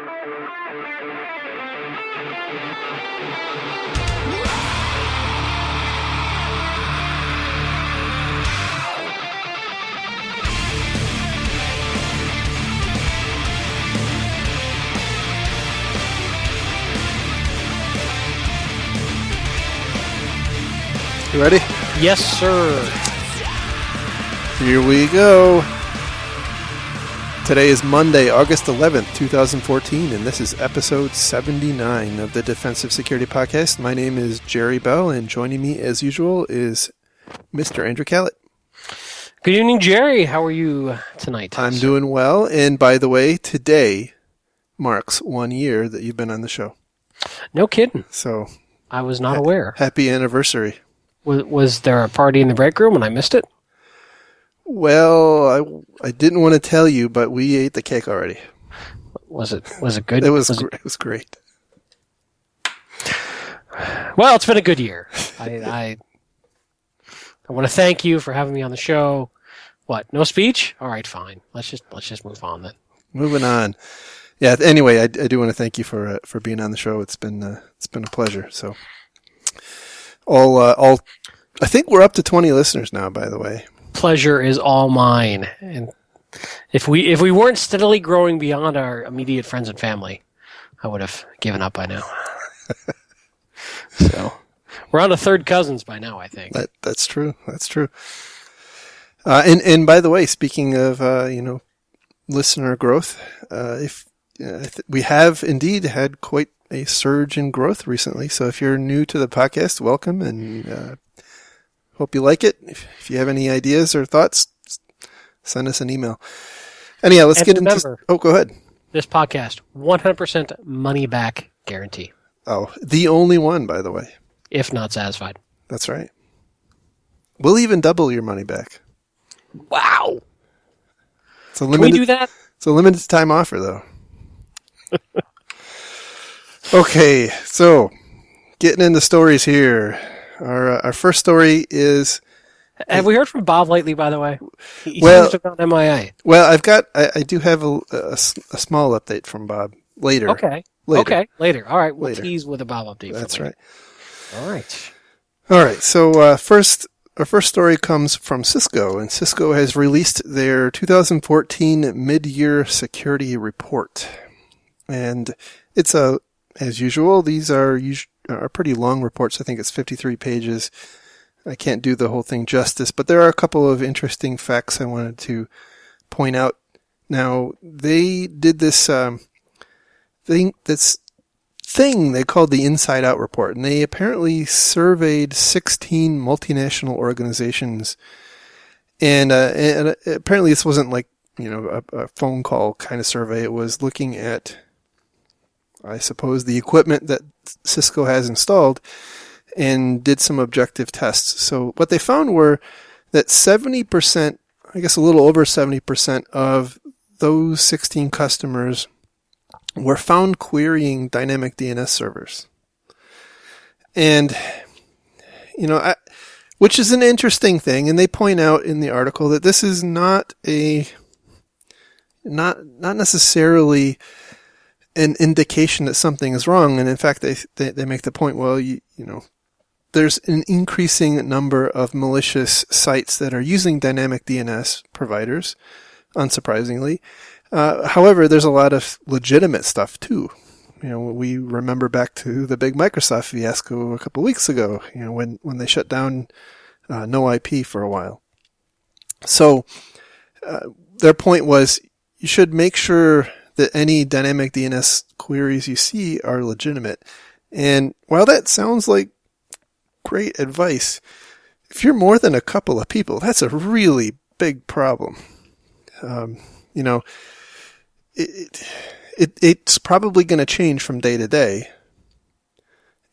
You ready? Yes, sir. Here we go. Today is Monday, August 11th, 2014, and this is episode 79 of the Defensive Security Podcast. My name is Jerry Bell, and joining me, as usual, is Mr. Andrew Callett. Good evening, Jerry. How are you tonight? I'm doing well, and by the way, today marks 1 year that you've been on the show. No kidding. So I was not aware. Happy anniversary. Was there a party in the break room and I missed it? Well, I didn't want to tell you, but we ate the cake already. Was it good? It was great. Well, it's been a good year. I want to thank you for having me on the show. What? No speech? All right, fine. Let's just move on then. Moving on. Yeah. Anyway, I do want to thank you for being on the show. It's been a pleasure. So, I think we're up to 20 listeners now. By the way, pleasure is all mine. And if we weren't steadily growing beyond our immediate friends and family, I would have given up by now. So we're on to third cousins by now, I think. That's true. That's true. And by the way, speaking of listener growth, we have indeed had quite a surge in growth recently. So if you're new to the podcast, welcome, and hope you like it. If you have any ideas or thoughts, send us an email. Anyhow, let's get into. Oh, go ahead. This podcast, 100% money back guarantee. Oh, the only one, by the way. If not satisfied. That's right. We'll even double your money back. Wow. Can we do that? It's a limited time offer, though. Okay, so getting into stories here. Our first story is. Have we heard from Bob lately? By the way, he seems to have gone MIA. Well, I do have a small update from Bob later. Okay. Later. All right. We'll tease with a Bob update. That's right. All right. So our first story comes from Cisco, and Cisco has released their 2014 mid-year security report, and it's as usual. These are pretty long reports. I think it's 53 pages. I can't do the whole thing justice, but there are a couple of interesting facts I wanted to point out. Now, they did this thing they called the Inside Out Report, and they apparently surveyed 16 multinational organizations, and apparently this wasn't like a phone call kind of survey. It was looking at, I suppose, the equipment that Cisco has installed, and did some objective tests. So what they found were that 70%, I guess a little over 70% of those 16 customers were found querying dynamic DNS servers. And, which is an interesting thing, and they point out in the article that this is not necessarily an indication that something is wrong. And in fact, they make the point, well, there's an increasing number of malicious sites that are using dynamic DNS providers, unsurprisingly. However, there's a lot of legitimate stuff too. We remember back to the big Microsoft fiasco a couple of weeks ago, when they shut down no IP for a while. So their point was you should make sure that any dynamic DNS queries you see are legitimate. And while that sounds like great advice, if you're more than a couple of people, that's a really big problem. It's probably going to change from day to day.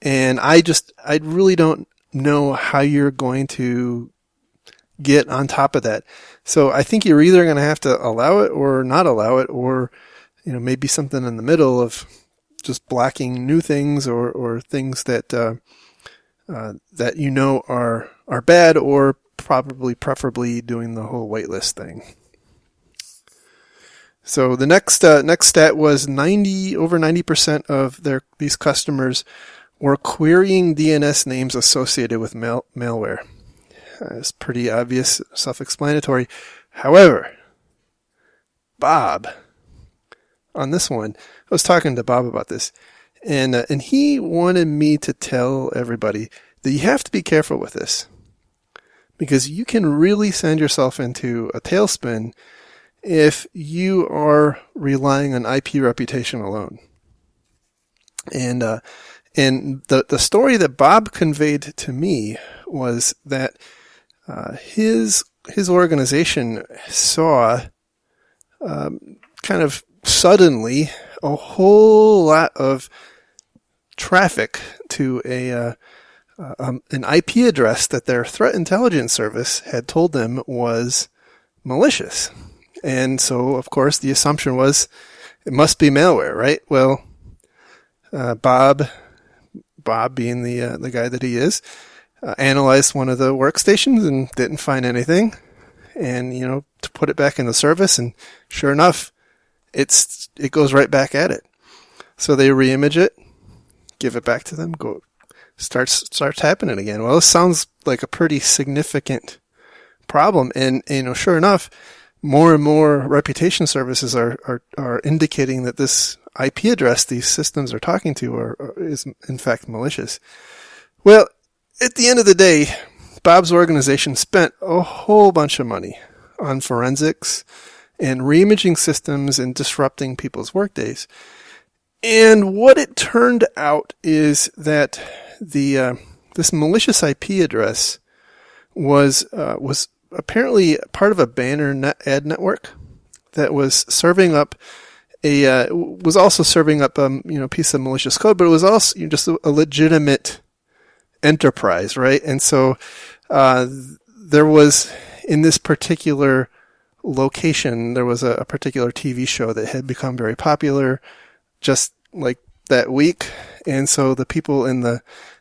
And I really don't know how you're going to get on top of that. So I think you're either going to have to allow it or not allow it, or, maybe something in the middle of just blocking new things or things that are bad, or preferably doing the whole whitelist thing. So the next stat was over 90% of these customers were querying DNS names associated with malware. It's pretty obvious, self-explanatory. However, Bob, on this one, I was talking to Bob about this, and he wanted me to tell everybody that you have to be careful with this, because you can really send yourself into a tailspin if you are relying on IP reputation alone. And the story that Bob conveyed to me was that his organization saw kind of suddenly a whole lot of traffic to an IP address that their threat intelligence service had told them was malicious. And so, of course, the assumption was it must be malware, right? Well, Bob being the guy that he is, analyzed one of the workstations and didn't find anything, and to put it back into service, and sure enough, it goes right back at it. So they reimage it, give it back to them, starts happening again. Well, this sounds like a pretty significant problem, and sure enough, more and more reputation services are indicating that this IP address these systems are talking to is in fact malicious. Well, at the end of the day, Bob's organization spent a whole bunch of money on forensics and reimaging systems and disrupting people's workdays. And what it turned out is that this malicious IP address was apparently part of a banner ad network that was serving up a piece of malicious code, but it was also just a legitimate enterprise, right? And so there was, in this particular location, there was a particular TV show that had become very popular just like that week, and so the people in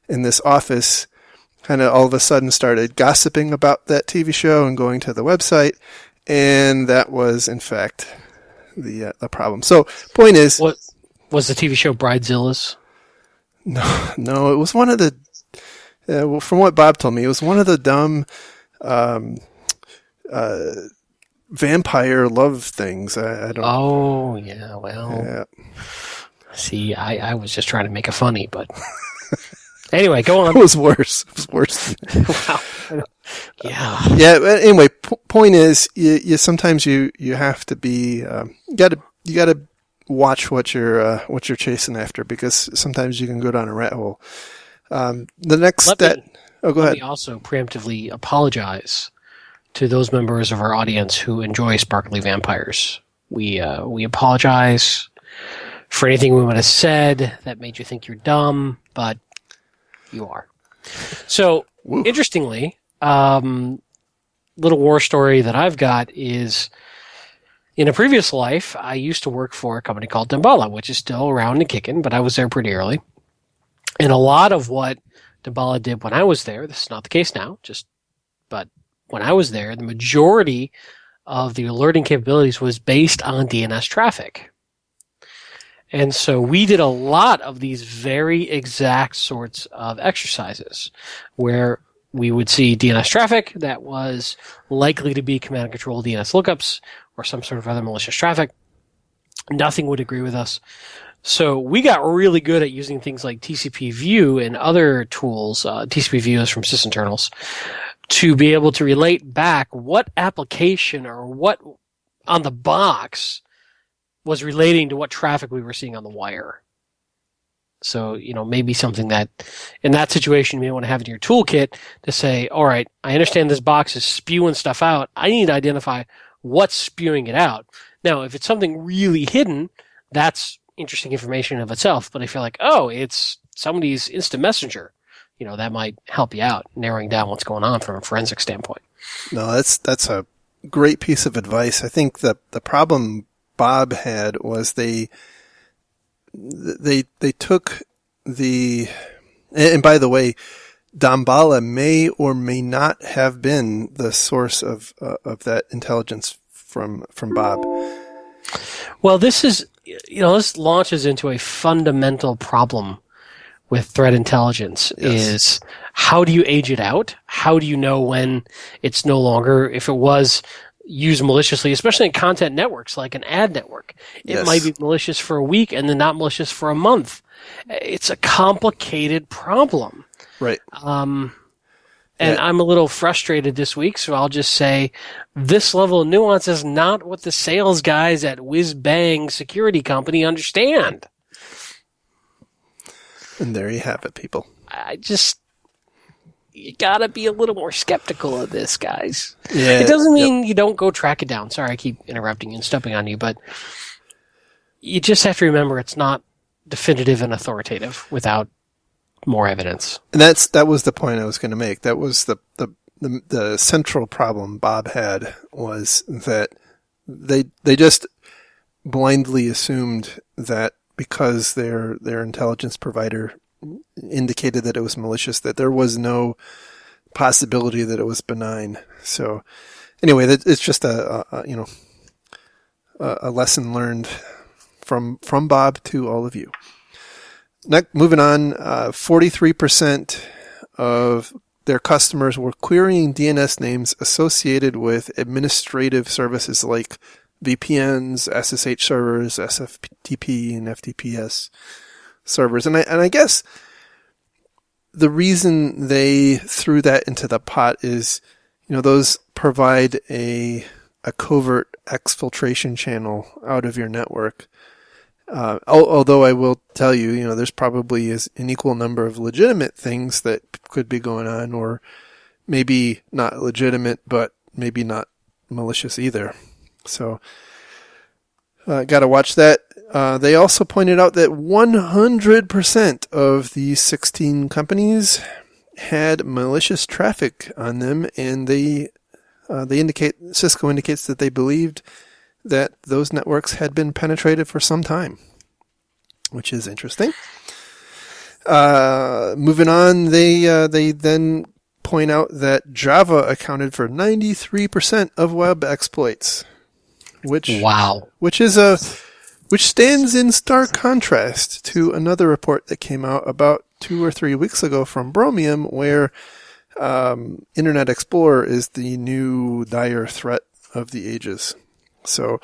this office kind of all of a sudden started gossiping about that TV show and going to the website, and that was in fact the problem. So, point is, what was the TV show Bridezilla's? No, it was one of the. From what Bob told me, it was one of the dumb vampire love things. I don't. Oh yeah, well. Yeah. See, I was just trying to make it funny, but anyway, go on. It was worse. Wow. Yeah. Yeah. But anyway, point is, you sometimes you have to be you gotta watch what you're chasing after, because sometimes you can go down a rat hole. The next step. Oh, go ahead. Let me also preemptively apologize to those members of our audience who enjoy sparkly vampires. We apologize for anything we might have said that made you think you're dumb, but you are. So, Woo. Interestingly, little war story that I've got is, in a previous life, I used to work for a company called Damballa, which is still around and kicking, but I was there pretty early. And a lot of what Damballa did when I was there, this is not the case now, but when I was there, the majority of the alerting capabilities was based on DNS traffic. And so we did a lot of these very exact sorts of exercises where we would see DNS traffic that was likely to be command and control DNS lookups or some sort of other malicious traffic. Nothing would agree with us. So we got really good at using things like TCP View and other tools. TCP View is from sysinternals, to be able to relate back what application or what on the box was relating to what traffic we were seeing on the wire. So, maybe something that in that situation you may want to have in your toolkit to say, all right, I understand this box is spewing stuff out. I need to identify what's spewing it out. Now, if it's something really hidden, that's interesting information of itself. But if you're like, oh, it's somebody's instant messenger, that might help you out narrowing down what's going on from a forensic standpoint. No, that's a great piece of advice. I think the problem Bob had was they took and by the way, Damballa may or may not have been the source of that intelligence from Bob. Well, this launches into a fundamental problem with threat intelligence. Yes. Is how do you age it out? How do you know when it's no longer, if it was used maliciously, especially in content networks like an ad network? It Yes. might be malicious for a week and then not malicious for a month. It's a complicated problem. Right. And Yeah. I'm a little frustrated this week, so I'll just say this level of nuance is not what the sales guys at Whiz Bang Security Company understand. And there you have it, people. You gotta be a little more skeptical of this, guys. Yeah. It doesn't mean you don't go track it down. Sorry, I keep interrupting you and stepping on you, but you just have to remember it's not definitive and authoritative without more evidence. And that was the point I was going to make. That was the central problem Bob had, was that they just blindly assumed that because their intelligence provider indicated that it was malicious, that there was no possibility that it was benign. So anyway, it's just a lesson learned from Bob to all of you. Next, moving on, 43% of their customers were querying DNS names associated with administrative services like VPNs, SSH servers, SFTP, and FTPS servers. And I guess the reason they threw that into the pot is, those provide a covert exfiltration channel out of your network. Although I will tell you, there's probably an equal number of legitimate things that could be going on, or maybe not legitimate, but maybe not malicious either. So, got to watch that. They also pointed out that 100% of these 16 companies had malicious traffic on them, and Cisco indicates that they believed that those networks had been penetrated for some time, which is interesting. Moving on, they then point out that Java accounted for 93% of web exploits, which stands in stark contrast to another report that came out about 2 or 3 weeks ago from Bromium, where Internet Explorer is the new dire threat of the ages. So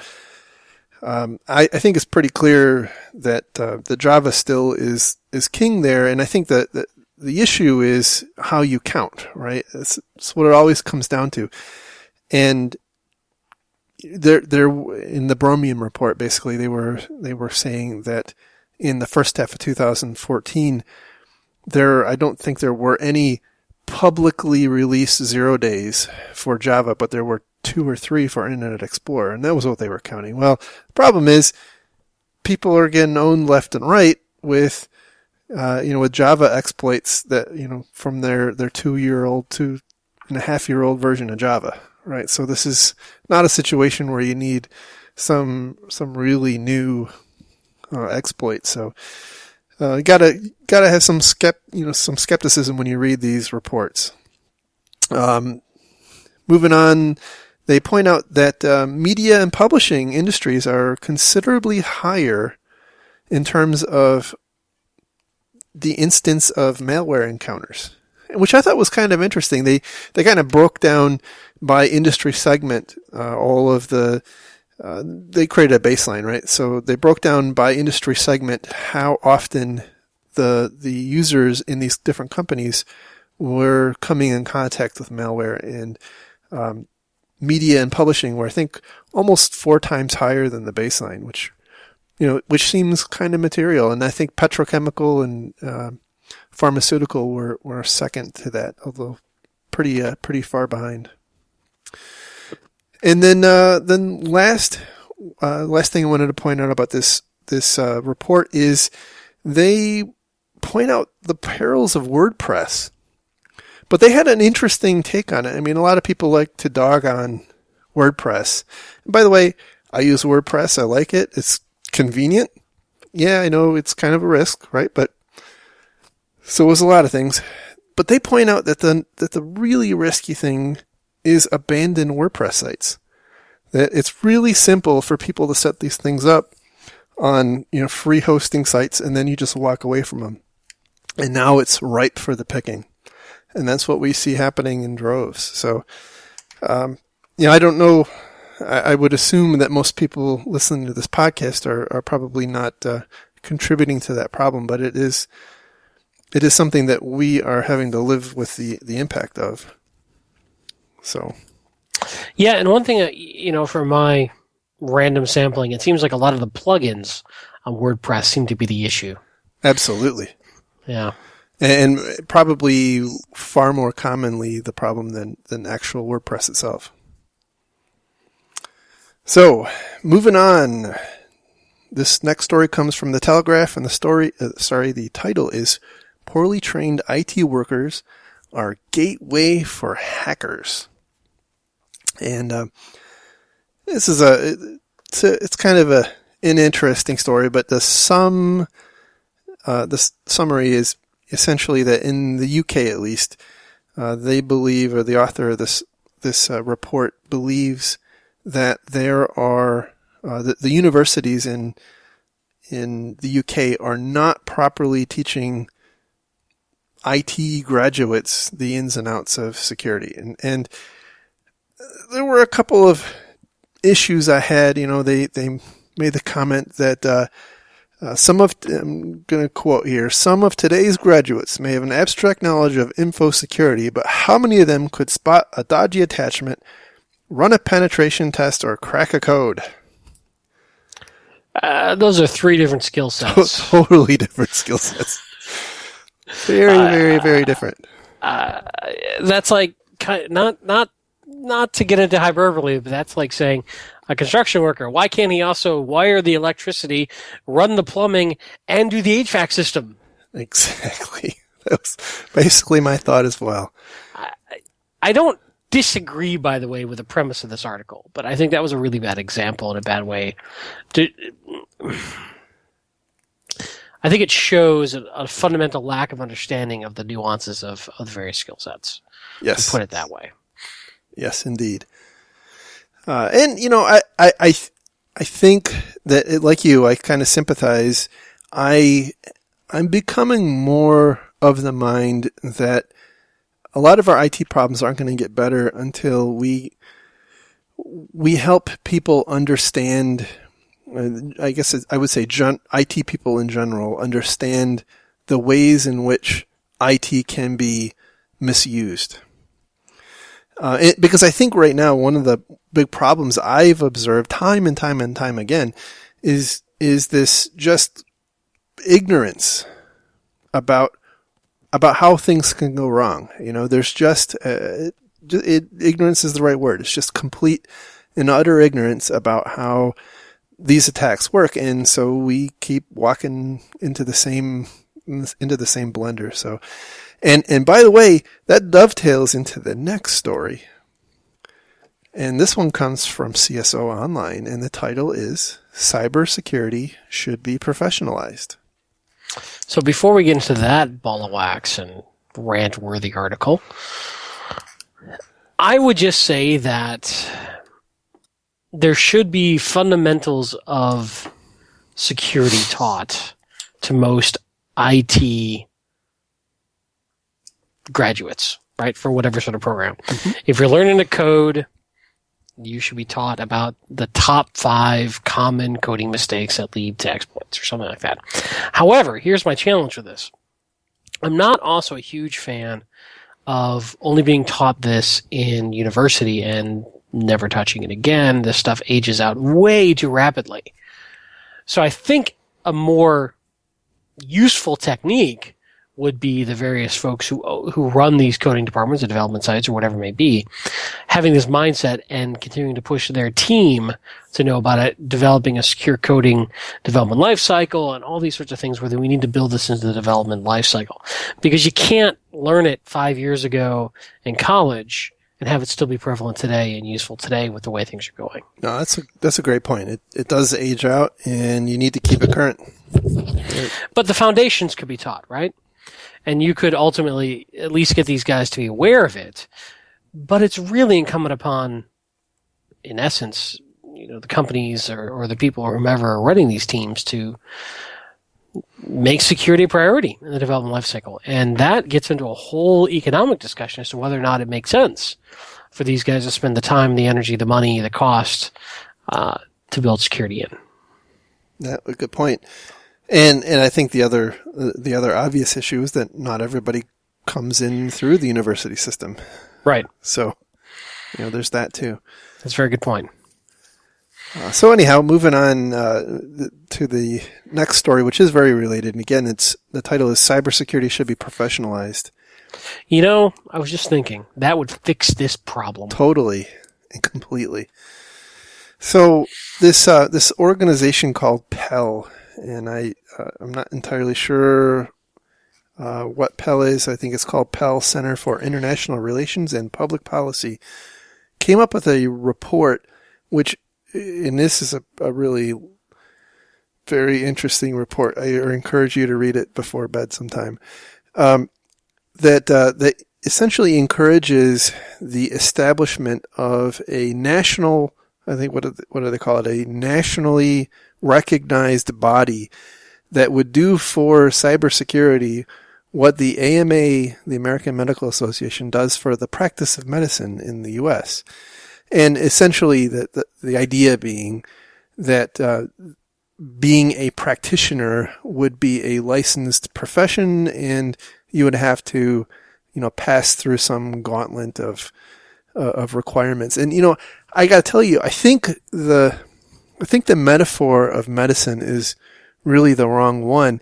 I think it's pretty clear that the Java still is king there, and I think that the issue is how you count, right? It's what it always comes down to. And there in the Bromium report, basically they were saying that in the first half of 2014, I don't think there were any publicly released 0 days for Java, but there were 2 or 3 for Internet Explorer, and that was what they were counting. Well, the problem is people are getting owned left and right with Java exploits that, from their 2-year-old, 2.5-year-old version of Java, right? So this is not a situation where you need some really new exploits. So you gotta have some skepticism when you read these reports. Moving on, they point out that media and publishing industries are considerably higher in terms of the instance of malware encounters, which I thought was kind of interesting. They kind of broke down by industry segment all of the. They created a baseline, right? So they broke down by industry segment how often the users in these different companies were coming in contact with malware, and media and publishing were, I think, almost 4 times higher than the baseline, which seems kind of material. And I think petrochemical and pharmaceutical were second to that, although pretty far behind. And then last thing I wanted to point out about this report is they point out the perils of WordPress. But they had an interesting take on it. I mean, a lot of people like to dog on WordPress. And by the way, I use WordPress. I like it. It's convenient. Yeah, I know it's kind of a risk, right? But so is a lot of things. But they point out that the really risky thing is abandoned WordPress sites. that it's really simple for people to set these things up on, free hosting sites, and then you just walk away from them. And now it's ripe for the picking. And that's what we see happening in droves. So, I don't know. I would assume that most people listening to this podcast are probably not contributing to that problem, but it is something that we are having to live with the impact of. So, yeah, and one thing, for my random sampling, it seems like a lot of the plugins on WordPress seem to be the issue. Absolutely. Yeah. And probably far more commonly the problem than actual WordPress itself. So, moving on. This next story comes from the Telegraph, and the title is "Poorly Trained IT Workers Are Gateway for Hackers." And this is it's kind of an interesting story, but the summary is essentially that in the UK, at least, they believe, or the author of this report believes, that there are the universities in the UK are not properly teaching IT graduates the ins and outs of security, and there were a couple of issues I had. They made the comment that I'm going to quote here, "Some of today's graduates may have an abstract knowledge of info security, but how many of them could spot a dodgy attachment, run a penetration test, or crack a code?" Those are three different skill sets. Totally different skill sets. Very, very, very different. That's like not to get into hyperbole, but that's like saying a construction worker, why can't he also wire the electricity, run the plumbing, and do the HVAC system? Exactly. That was basically my thought as well. I don't disagree, by the way, with the premise of this article, but I think that was a really bad example and a bad way to... I think it shows a fundamental lack of understanding of the nuances of the various skill sets. Yes. To put it that way. Yes, indeed. And I think that, like you, I kind of sympathize. I'm becoming more of the mind that a lot of our IT problems aren't going to get better until we help people understand. I guess I would say IT people in general understand the ways in which IT can be misused. Because I think right now one of the big problems I've observed time and time and time again is this just ignorance about how things can go wrong. There's just ignorance is the right word. It's just complete and utter ignorance about how these attacks work, and so we keep walking into the same blender. So. And by the way, that dovetails into the next story. And this one comes from CSO Online, and the title is "Cybersecurity Should Be Professionalized." So before we get into that ball of wax and rant-worthy article, I would just say that there should be fundamentals of security taught to most IT graduates, right, for whatever sort of program. Mm-hmm. If you're learning to code, you should be taught about the top 5 common coding mistakes that lead to exploits or something like that. However, here's my challenge with this. I'm not also a huge fan of only being taught this in university and never touching it again. This stuff ages out way too rapidly. So I think a more useful technique would be the various folks who run these coding departments or development sites or whatever it may be, having this mindset and continuing to push their team to know about it, developing a secure coding development lifecycle and all these sorts of things where we need to build this into the development lifecycle. Because you can't learn it 5 years ago in college and have it still be prevalent today and useful today with the way things are going. No, that's a great point. It does age out, and you need to keep it current. But the foundations could be taught, right? And you could ultimately at least get these guys to be aware of it. But it's really incumbent upon in essence, the companies or the people or whomever are running these teams to make security a priority in the development lifecycle. And that gets into a whole economic discussion as to whether or not it makes sense for these guys to spend the time, the energy, the money, the cost to build security in. That's a good point. And I think the other obvious issue is that not everybody comes in through the university system. Right. So, there's that too. That's a very good point. So anyhow, moving on to the next story, which is very related. And again, the title is Cybersecurity Should Be Professionalized. I was just thinking that would fix this problem. Totally and completely. So this organization called Pell, and I'm not entirely sure what Pell is. I think it's called Pell Center for International Relations and Public Policy, came up with a report which, and this is a really very interesting report. I encourage you to read it before bed sometime. That essentially encourages the establishment of a national, I think, what do they call it? A nationally recognized body that would do for cybersecurity what the AMA, the American Medical Association, does for the practice of medicine in the U.S. And essentially the idea being that being a practitioner would be a licensed profession, and you would have to, pass through some gauntlet of requirements. And, I got to tell you, I think the metaphor of medicine is really the wrong one.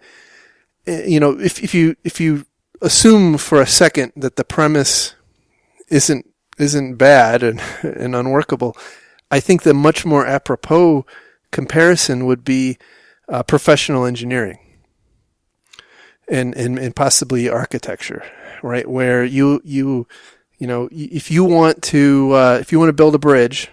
If you assume for a second that the premise isn't bad and unworkable, I think the much more apropos comparison would be professional engineering and possibly architecture, right? Where if you want to build a bridge,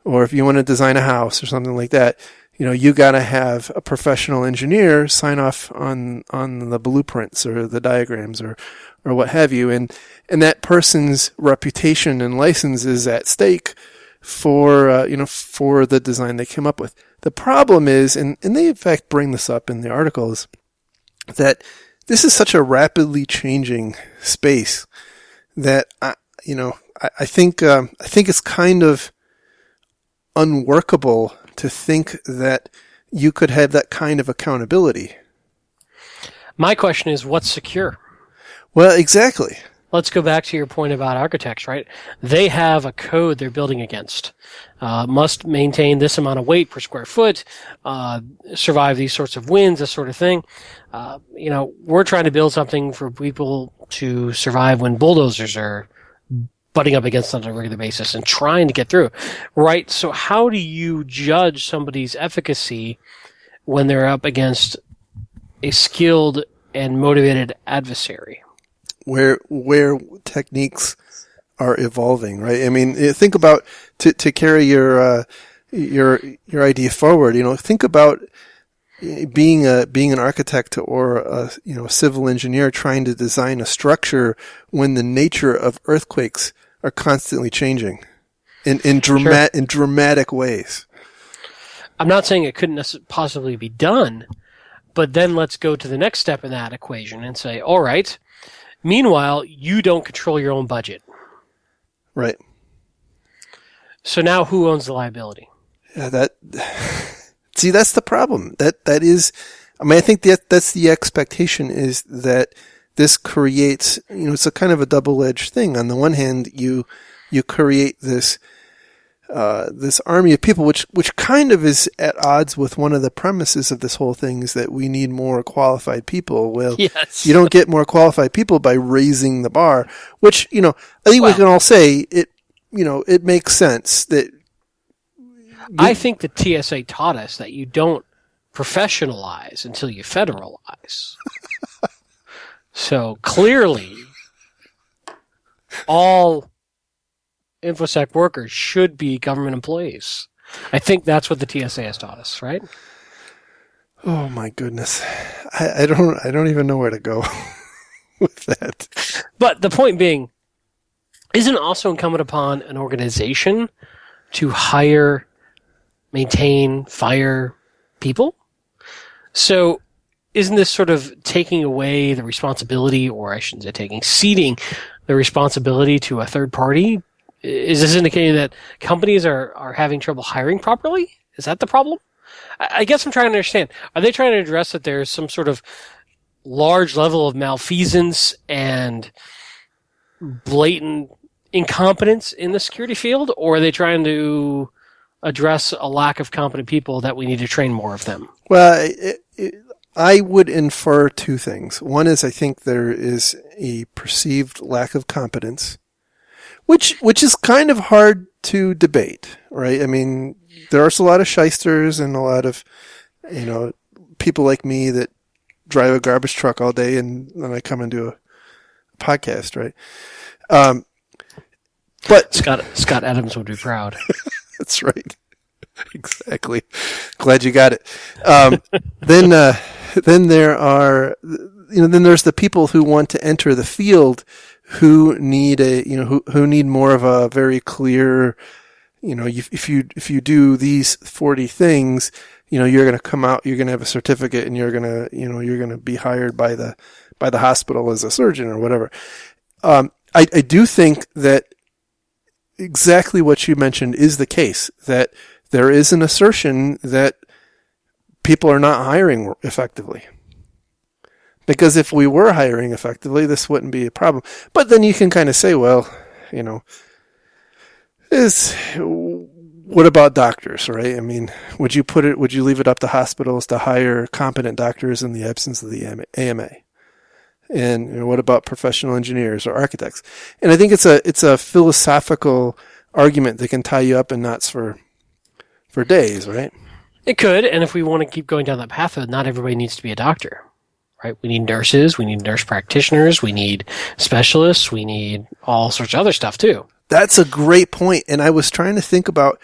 or if you want to design a house or something like that, you got to have a professional engineer sign off on the blueprints or the diagrams or what have you, and that person's reputation and license is at stake for the design they came up with. The problem is, and they in fact bring this up in the articles, that this is such a rapidly changing space that I think it's kind of unworkable to think that you could have that kind of accountability. My question is, what's secure? Well, exactly. Let's go back to your point about architects, right? They have a code they're building against. Must maintain this amount of weight per square foot, survive these sorts of winds, this sort of thing. We're trying to build something for people to survive when bulldozers are butting up against on a regular basis and trying to get through, right? So how do you judge somebody's efficacy when they're up against a skilled and motivated adversary? Where techniques are evolving, right? I mean, think about to carry your idea forward. Think about being an architect or a civil engineer trying to design a structure when the nature of earthquakes are constantly changing in dramatic ways. I'm not saying it couldn't possibly be done, but then let's go to the next step in that equation and say, all right, meanwhile, you don't control your own budget. Right. So now who owns the liability? Yeah, that's the problem. That is, I think that's the expectation, is that this creates, it's a kind of a double-edged thing. On the one hand, you create this army of people, which kind of is at odds with one of the premises of this whole thing, is that we need more qualified people. Well, yes. You don't get more qualified people by raising the bar, which, I think we can all say it makes sense that. I think the TSA taught us that you don't professionalize until you federalize. So clearly, all InfoSec workers should be government employees. I think that's what the TSA has taught us, right? Oh my goodness, I don't even know where to go with that. But the point being, isn't it also incumbent upon an organization to hire, maintain, fire people. So isn't this sort of taking away the responsibility, or I shouldn't say ceding the responsibility to a third party? Is this indicating that companies are having trouble hiring properly? Is that the problem? I guess I'm trying to understand. Are they trying to address that there's some sort of large level of malfeasance and blatant incompetence in the security field, or are they trying to address a lack of competent people that we need to train more of them? Well, I would infer two things. One is I think there is a perceived lack of competence, which is kind of hard to debate, right? I mean, there are a lot of shysters and a lot of, people like me that drive a garbage truck all day and then I come and do a podcast, right? But Scott Adams would be proud. That's right. Exactly. Glad you got it. Then there are, then there's the people who want to enter the field who need who need more of a very clear, if you do these 40 things, you're going to come out, you're going to have a certificate and you're going to be hired by the hospital as a surgeon or whatever. I do think that exactly what you mentioned is the case, that there is an assertion that people are not hiring effectively. Because if we were hiring effectively, this wouldn't be a problem. But then you can kind of say, well, what about doctors, right? I mean, would you leave it up to hospitals to hire competent doctors in the absence of the AMA? And what about professional engineers or architects? And I think it's a philosophical argument that can tie you up in knots for days, right? It could, and if we want to keep going down that path, not everybody needs to be a doctor, right? We need nurses, we need nurse practitioners, we need specialists, we need all sorts of other stuff too. That's a great point, and I was trying to think about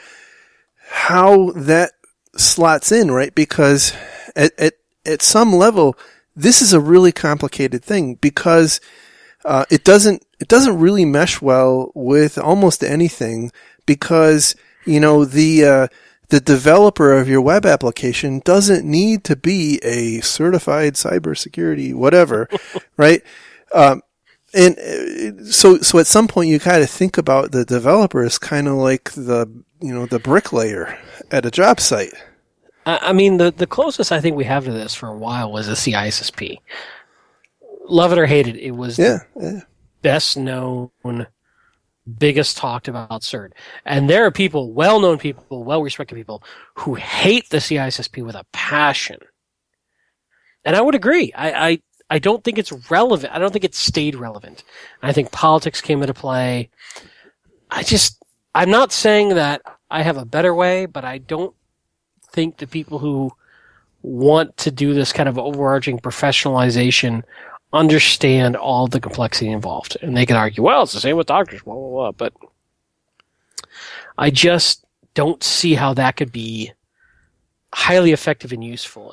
how that slots in, right? Because at some level, this is a really complicated thing because it doesn't really mesh well with almost anything because the developer of your web application doesn't need to be a certified cybersecurity whatever, right? And so at some point you kind of think about the developer as kind of like the bricklayer at a job site. I mean, the closest I think we have to this for a while was the CISSP. Love it or hate it, it was the best known, biggest talked about CERT. And there are people, well-known people, well-respected people, who hate the CISSP with a passion. And I would agree. I don't think it's relevant. I don't think it stayed relevant. I think politics came into play. I'm not saying that I have a better way, but I don't think the people who want to do this kind of overarching professionalization understand all the complexity involved. And they can argue, well, it's the same with doctors, blah, blah, blah. But I just don't see how that could be highly effective and useful.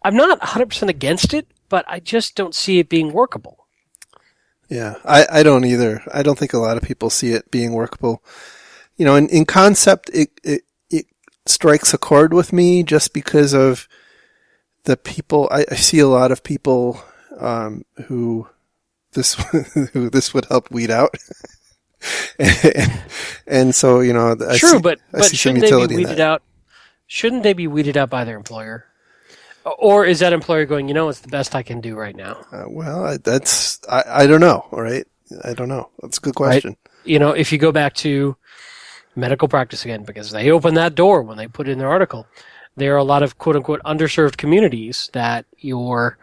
I'm not 100% against it, but I just don't see it being workable. Yeah, I don't either. I don't think a lot of people see it being workable. In concept, it strikes a chord with me just because of the people. I see a lot of people who this would help weed out, and so True, but shouldn't they be weeded out? Shouldn't they be weeded out by their employer? Or is that employer going, it's the best I can do right now? I don't know, all right? I don't know. That's a good question. Right? If you go back to medical practice again, because they opened that door when they put it in their article, there are a lot of quote-unquote underserved communities that your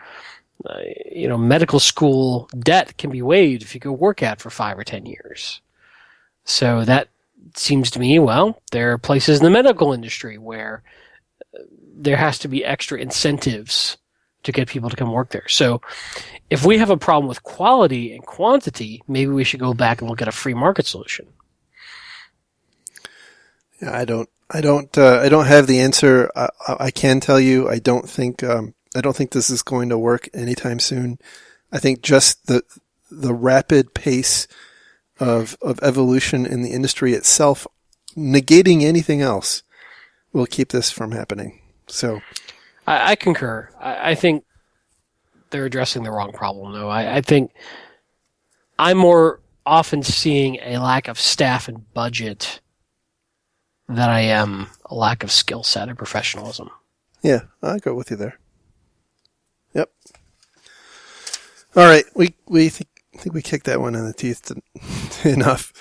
medical school debt can be waived if you go work at for 5 or 10 years. So that seems to me, there are places in the medical industry where there has to be extra incentives to get people to come work there. So if we have a problem with quality and quantity, maybe we should go back and look at a free market solution. Yeah, I don't have the answer. I can tell you, I don't think this is going to work anytime soon. I think just the rapid pace of evolution in the industry itself negating anything else will keep this from happening. So I concur. I think they're addressing the wrong problem, though. I think I'm more often seeing a lack of staff and budget than I am a lack of skill set and professionalism. Yeah, I go with you there. Yep. All right, we think we kicked that one in the teeth enough.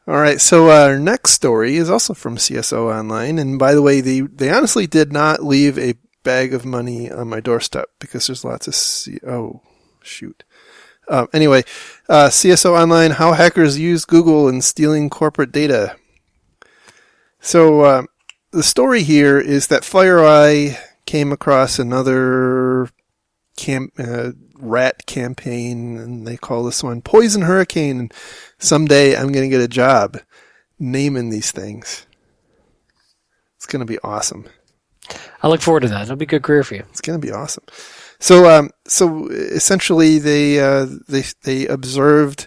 All right, so our next story is also from CSO Online, and by the way, they honestly did not leave a bag of money on my doorstep because there's lots of Anyway, CSO Online: How Hackers Use Google in Stealing Corporate Data. So the story here is that FireEye came across another rat campaign, and they call this one Poison Hurricane. And someday I'm going to get a job naming these things. It's going to be awesome. I look forward to that. It'll be a good career for you. It's going to be awesome. So essentially they observed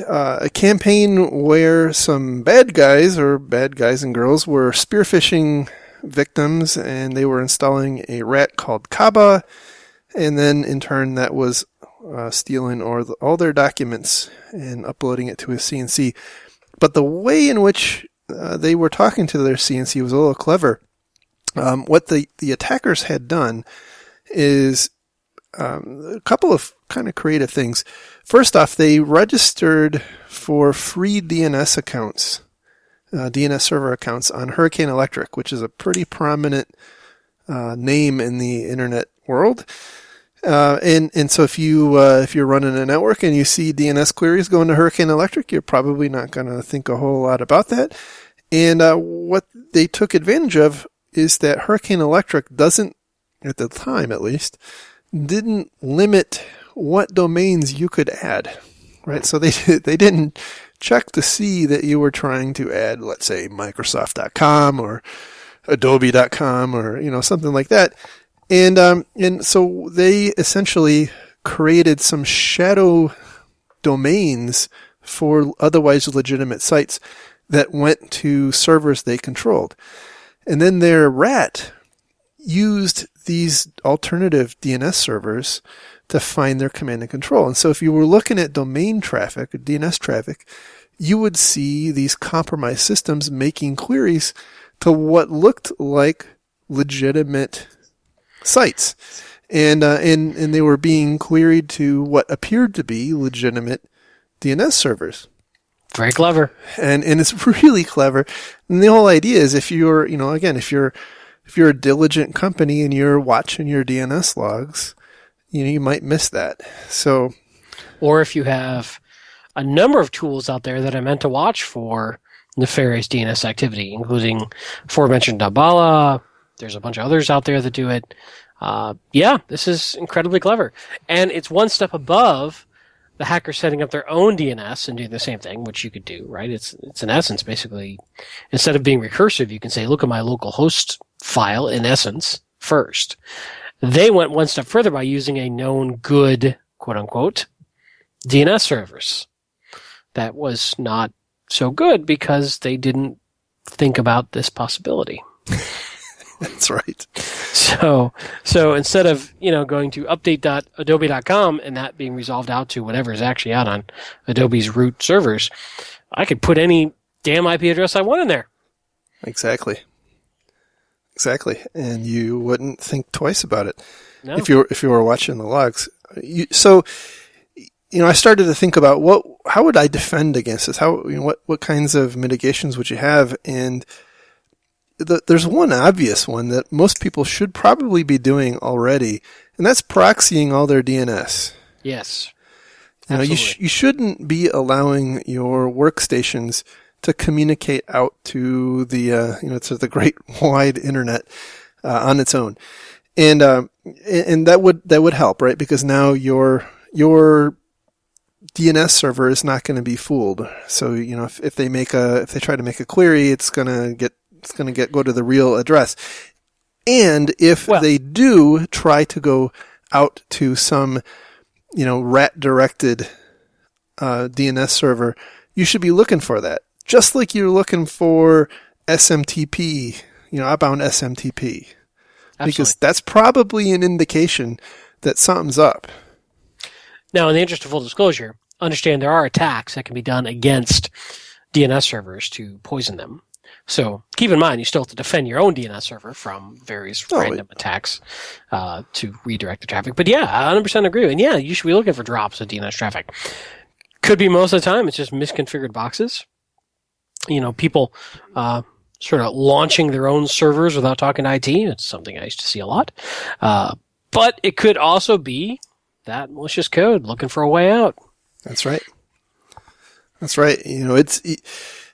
a campaign where some bad guys and girls were spearphishing victims, and they were installing a rat called Kaba, and then in turn that was stealing all their documents and uploading it to a CNC. But the way in which they were talking to their CNC was a little clever. What the attackers had done is a couple of kind of creative things. First off, they registered for free DNS accounts, DNS server accounts on Hurricane Electric, which is a pretty prominent name in the internet world. And so if you're running a network and you see DNS queries going to Hurricane Electric, you're probably not going to think a whole lot about that. And what they took advantage of is that Hurricane Electric doesn't, at the time at least, didn't limit what domains you could add, right? So they didn't check to see that you were trying to add, let's say, Microsoft.com or Adobe.com or something like that, and so they essentially created some shadow domains for otherwise legitimate sites that went to servers they controlled, and then their rat used these alternative DNS servers to find their command and control. And so if you were looking at domain traffic, or DNS traffic, you would see these compromised systems making queries to what looked like legitimate sites. And they were being queried to what appeared to be legitimate DNS servers. Very clever. And it's really clever. And the whole idea is if you're a diligent company and you're watching your DNS logs, you might miss that. So, or if you have a number of tools out there that are meant to watch for nefarious DNS activity, including aforementioned Damballa. There's a bunch of others out there that do it. This is incredibly clever. And it's one step above the hacker setting up their own DNS and doing the same thing, which you could do, right? It's in essence, basically, instead of being recursive, you can say, look at my local host file, in essence, first. They went one step further by using a known good, quote-unquote, DNS service. That was not so good because they didn't think about this possibility. That's right. So instead of, going to update.adobe.com and that being resolved out to whatever is actually out on Adobe's root servers, I could put any damn IP address I want in there. Exactly. And you wouldn't think twice about it. No. If you were watching the logs. I started to think about how would I defend against this? What kinds of mitigations would you have? And there's one obvious one that most people should probably be doing already, and that's proxying all their DNS. Yes. You shouldn't be allowing your workstations to communicate out to the great wide internet on its own, and that would help, right? Because now your DNS server is not going to be fooled. So if they try to make a query, it's going to go to the real address. And if they do try to go out to some, rat directed DNS server, you should be looking for that. just like you're looking for SMTP, outbound SMTP, because Absolutely. that's probably an indication that something's up. Now, in the interest of full disclosure, understand there are attacks that can be done against DNS servers to poison them. So keep in mind, you still have to defend your own DNS server from various random attacks to redirect the traffic. But yeah, I 100% agree. And yeah, you should be looking for drops of DNS traffic. Could be most of the time it's just misconfigured boxes. People sort of launching their own servers without talking to IT. It's something I used to see a lot. But it could also be that malicious code looking for a way out. That's right.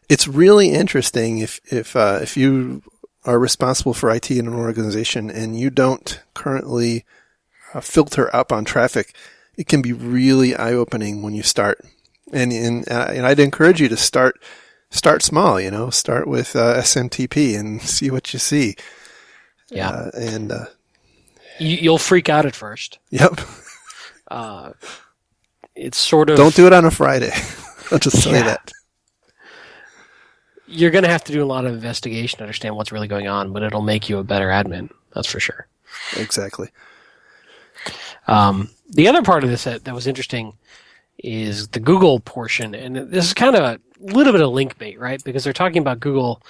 It's really interesting if you are responsible for IT in an organization and you don't currently filter outbound traffic. It can be really eye-opening when you start. And I'd encourage you to start small. Start with SMTP and see what you see. Yeah, and you'll freak out at first. Yep. It's sort of... Don't do it on a Friday. I'll just tell you that. You're going to have to do a lot of investigation to understand what's really going on, but it'll make you a better admin. That's for sure. Exactly. The other part of this that was interesting is the Google portion. And this is kind of a little bit of link bait, right? Because they're talking about Google,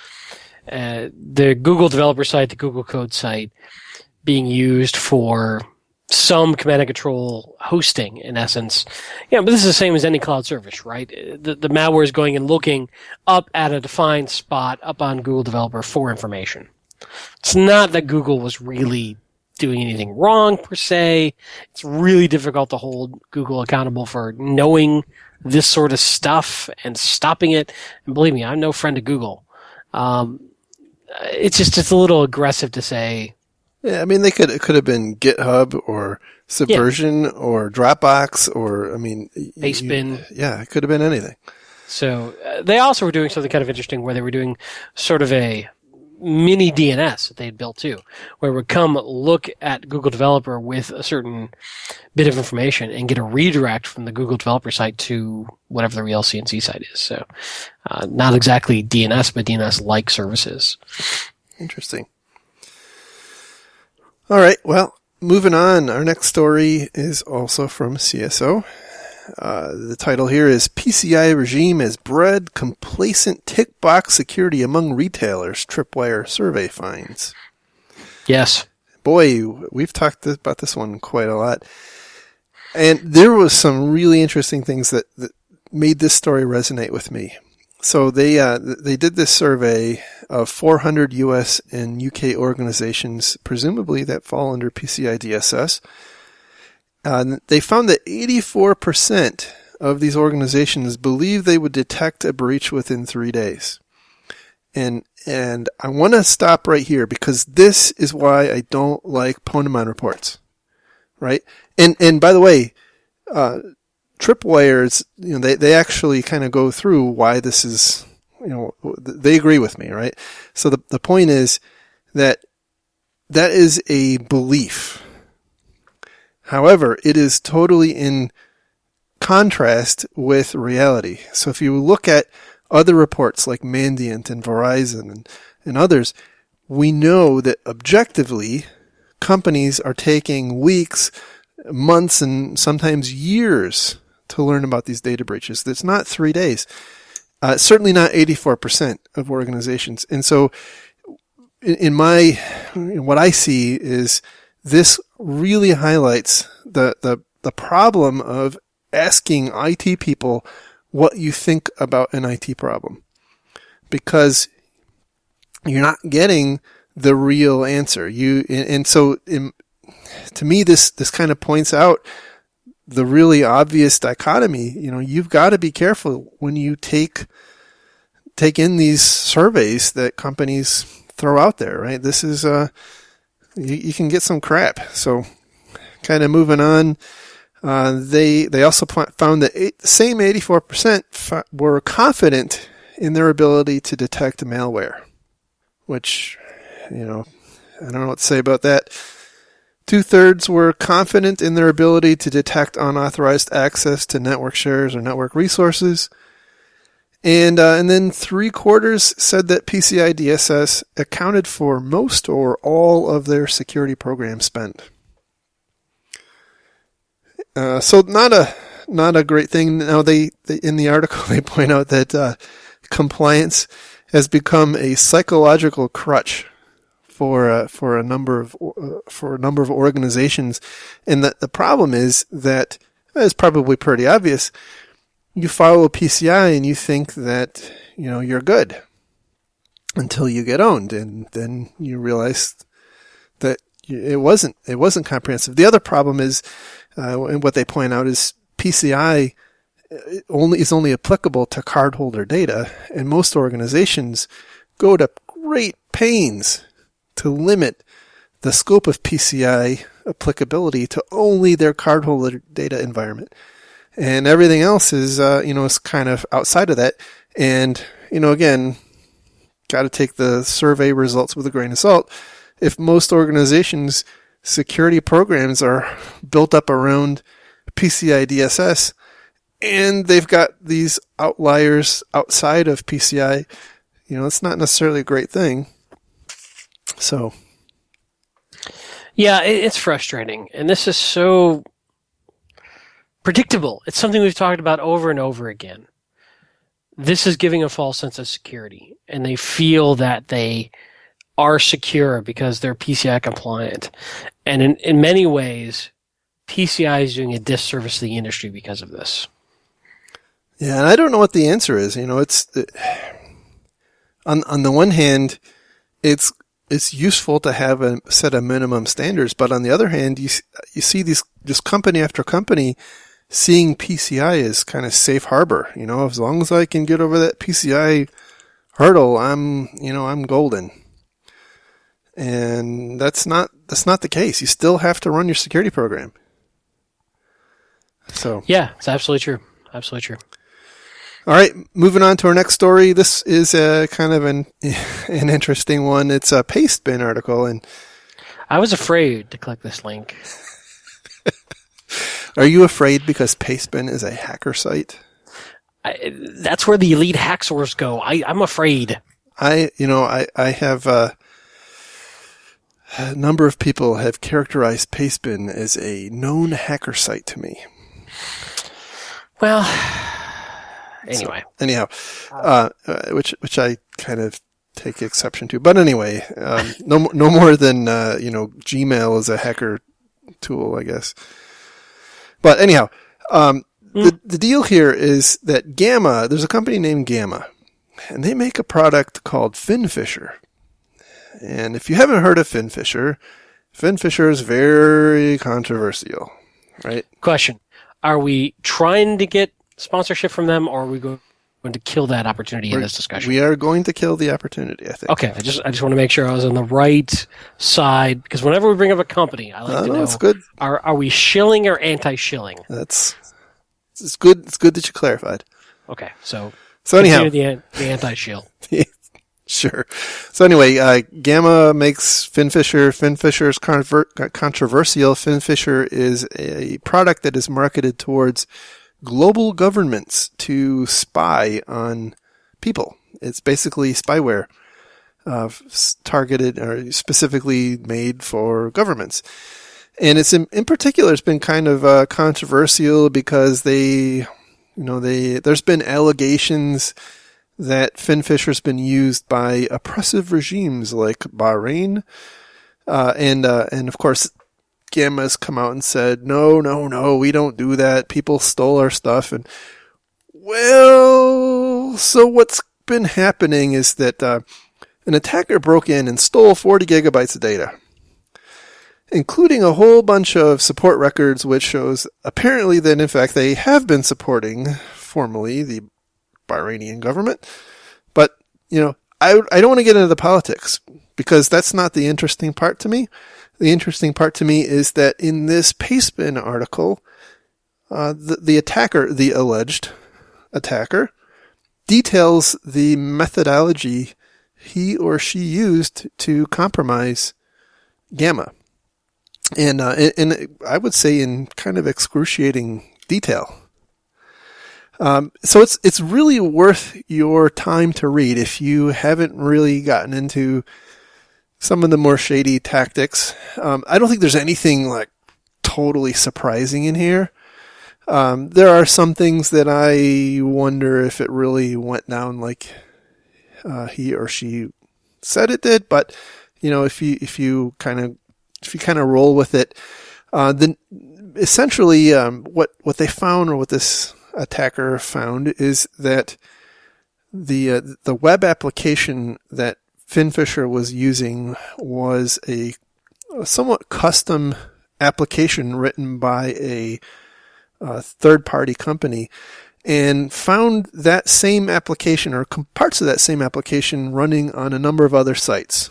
the Google developer site, the Google code site being used for some command and control hosting, in essence. Yeah, but this is the same as any cloud service, right? The malware is going and looking up at a defined spot up on Google Developer for information. It's not that Google was really doing anything wrong, per se. It's really difficult to hold Google accountable for knowing this sort of stuff and stopping it. And believe me, I'm no friend of Google. It's a little aggressive to say. Yeah, I mean, it could have been GitHub or Subversion or Dropbox or, pastebin. Yeah, it could have been anything. So they also were doing something kind of interesting where they were doing sort of a mini DNS that they had built too, where it would come look at Google Developer with a certain bit of information and get a redirect from the Google Developer site to whatever the real CNC site is. So not exactly DNS, but DNS-like services. Interesting. All right, well, moving on. Our next story is also from CSO. The title here is PCI regime has bred complacent tick box security among retailers, Tripwire survey finds. Yes. Boy, we've talked about this one quite a lot. And there was some really interesting things that made this story resonate with me. So they did this survey of 400 US and UK organizations, presumably that fall under PCI DSS. They found that 84% of these organizations believe they would detect a breach within 3 days. And I want to stop right here because this is why I don't like Ponemon reports, right? And by the way, Tripwire's, they actually kind of go through why this is, they agree with me, right? So the point is that is a belief. However, it is totally in contrast with reality. So if you look at other reports like Mandiant and Verizon and others, we know that objectively companies are taking weeks, months, and sometimes years to learn about these data breaches. That's not 3 days. Certainly not 84% of organizations. And so in what I see is this really highlights the problem of asking IT people what you think about an IT problem, because you're not getting the real answer. To me, this kind of points out the really obvious dichotomy. You've got to be careful when you take in these surveys that companies throw out there, right? This is you can get some crap. So kind of moving on, they also found that the same 84% were confident in their ability to detect malware, which, I don't know what to say about that. 2/3 were confident in their ability to detect unauthorized access to network shares or network resources. And then 3/4 said that PCI DSS accounted for most or all of their security program spend. So not a great thing. Now they in the article they point out that compliance has become a psychological crutch for a number of organizations, and that the problem is that it's probably pretty obvious. You follow PCI and you think that you're good until you get owned, and then you realize that it wasn't comprehensive. The other problem is, and what they point out is PCI is only applicable to cardholder data, and most organizations go to great pains to limit the scope of PCI applicability to only their cardholder data environment. And everything else is, is kind of outside of that. And, again, got to take the survey results with a grain of salt. If most organizations' security programs are built up around PCI DSS, and they've got these outliers outside of PCI, it's not necessarily a great thing. So. Yeah, it's frustrating. And this is so predictable. It's something we've talked about over and over again. This is giving a false sense of security, and they feel that they are secure because they're PCI compliant. And in many ways, PCI is doing a disservice to the industry because of this. Yeah, and I don't know what the answer is. It's on the one hand, it's useful to have a set of minimum standards, but on the other hand, you see this company after company seeing PCI as kind of safe harbor. As long as I can get over that PCI hurdle, I'm golden. And that's not the case. You still have to run your security program. So yeah, it's absolutely true. Absolutely true. All right, moving on to our next story. This is kind of an interesting one. It's a pastebin article, and I was afraid to click this link. Are you afraid because pastebin is a hacker site? That's where the elite hacksaws go. I'm afraid. I have a number of people have characterized pastebin as a known hacker site to me. Well, anyway. So, anyhow, which I kind of take exception to. But anyway, no more than Gmail is a hacker tool, I guess. But anyhow, the deal here is that Gamma, there's a company named Gamma, and they make a product called FinFisher. And if you haven't heard of FinFisher is very controversial, right? Question. Are we trying to get sponsorship from them, or are we going to kill that opportunity in this discussion? We are going to kill the opportunity, I think. Okay, I just want to make sure I was on the right side, because whenever we bring up a company, I like to know, it's good. Are we shilling or anti-shilling? It's good. It's good that you clarified. Okay, so anyhow, the anti-shill. Sure. So anyway, Gamma makes FinFisher. FinFisher is controversial. FinFisher is a product that is marketed towards global governments to spy on people. It's basically spyware targeted or specifically made for governments. And it's in particular, it's been kind of controversial because there's been allegations that FinFisher's been used by oppressive regimes like Bahrain, and of course, Gamma's come out and said, no, we don't do that. People stole our stuff. And well, so what's been happening is that an attacker broke in and stole 40 gigabytes of data, including a whole bunch of support records, which shows apparently that in fact they have been supporting formally the Bahraini government. But, I don't want to get into the politics because that's not the interesting part to me. The interesting part to me is that in this pastebin article, the alleged attacker, details the methodology he or she used to compromise Gamma. And I would say in kind of excruciating detail. So it's really worth your time to read if you haven't really gotten into some of the more shady tactics. I don't think there's anything like totally surprising in here. There are some things that I wonder if it really went down like he or she said it did, but if you kind of roll with it, then essentially what they found, or what this attacker found, is that the web application that Finfisher was using was a somewhat custom application written by a third-party company, and found that same application, or parts of that same application, running on a number of other sites.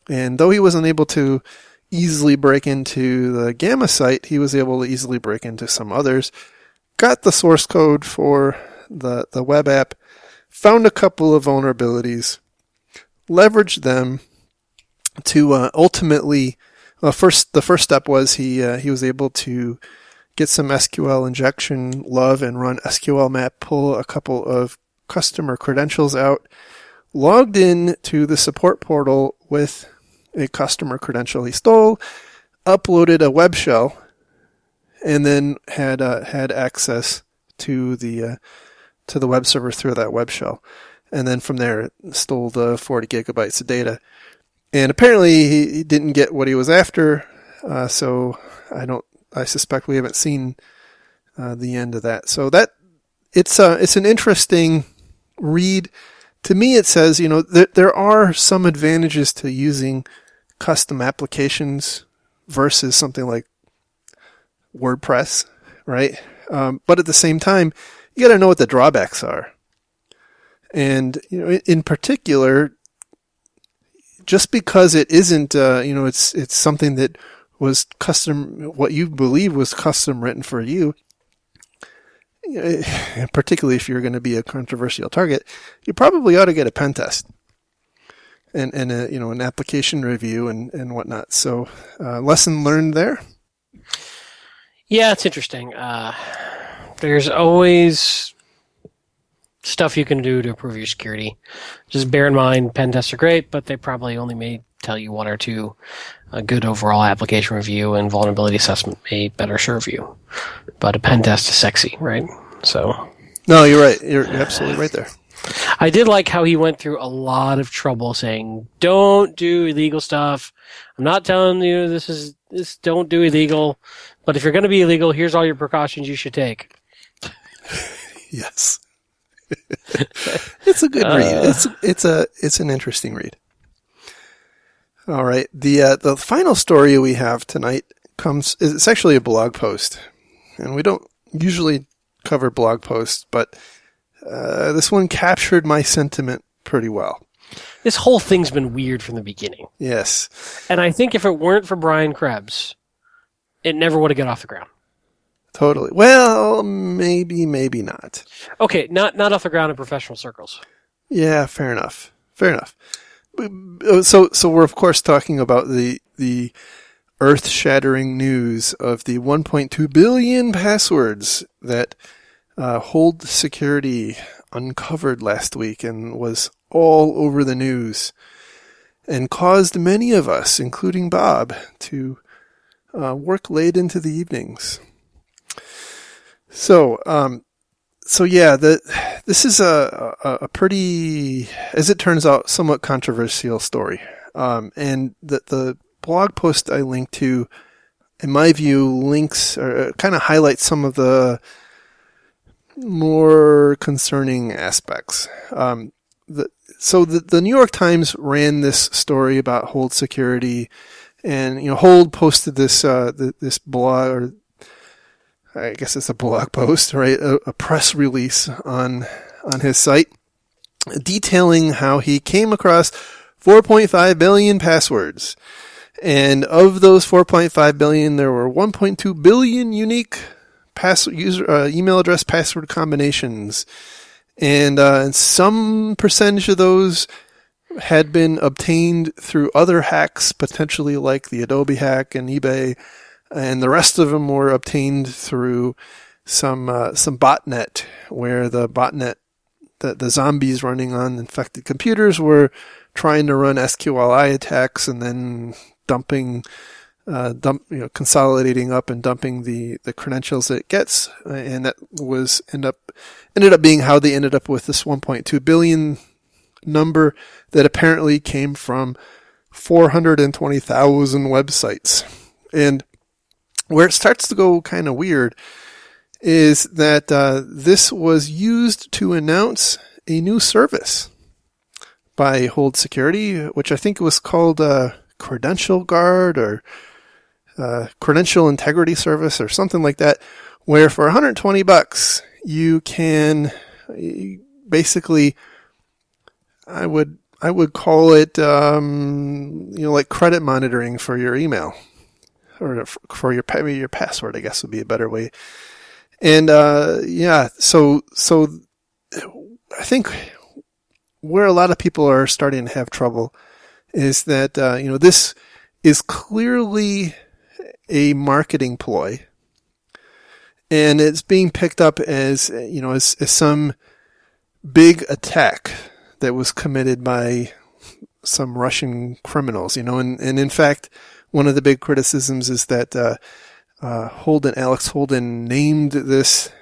And though he wasn't able to easily break into the Gamma site, he was able to easily break into some others, got the source code for the web app, found a couple of vulnerabilities, leveraged them to ultimately, the first step was he was able to get some SQL injection love and run SQL map, pull a couple of customer credentials out, logged in to the support portal with a customer credential he stole, uploaded a web shell, and then had access to the web server through that web shell. And then from there, it stole the 40 gigabytes of data. And apparently he didn't get what he was after, so I suspect we haven't seen the end of that. So it's an interesting read. To me, it says, there are some advantages to using custom applications versus something like WordPress, right? But at the same time, you got to know what the drawbacks are. And in particular, just because it isn't, it's something that was custom, what you believe was custom written for you, particularly if you're going to be a controversial target, you probably ought to get a pen test and an application review and whatnot. So, lesson learned there. Yeah, it's interesting. There's always stuff you can do to improve your security. Just bear in mind, pen tests are great, but they probably only may tell you one or two. A good overall application review and vulnerability assessment may better serve you. But a pen test is sexy, right? So. No, you're right. You're absolutely right there. I did like how he went through a lot of trouble saying, don't do illegal stuff. I'm not telling you this, don't do illegal. But if you're going to be illegal, here's all your precautions you should take. Yes. It's a good read. It's an interesting read. All right. The final story we have tonight it's actually a blog post, and we don't usually cover blog posts, but this one captured my sentiment pretty well. This whole thing's been weird from the beginning. Yes. And I think if it weren't for Brian Krebs, it never would have got off the ground. Totally. Well, maybe not. Okay, not off the ground in professional circles. Yeah, fair enough. So we're of course talking about the earth-shattering news of the 1.2 billion passwords that Hold Security uncovered last week and was all over the news and caused many of us, including Bob, to work late into the evenings. So yeah, this is a pretty, as it turns out, somewhat controversial story. And the blog post I linked to, in my view, links or kind of highlights some of the more concerning aspects. So the New York Times ran this story about Hold Security, and Hold posted this this blog, or I guess it's a blog post, right? A press release on his site detailing how he came across 4.5 billion passwords. And of those 4.5 billion, there were 1.2 billion unique email address password combinations. And some percentage of those had been obtained through other hacks, potentially like the Adobe hack and eBay. And the rest of them were obtained through some botnet where the botnet, the zombies running on infected computers were trying to run SQLI attacks and then consolidating up and dumping the credentials that it gets, and that was ended up being how they ended up with this 1.2 billion number that apparently came from 420,000 websites. And where it starts to go kind of weird is that this was used to announce a new service by Hold Security, which I think was called Credential Guard or Credential Integrity Service or something like that, where for $120 you can basically, I would call it like credit monitoring for your email or for your password, I guess would be a better way. And so I think where a lot of people are starting to have trouble is that this is clearly a marketing ploy, and it's being picked up as some big attack that was committed by some Russian criminals, and in fact, one of the big criticisms is that Alex Holden named this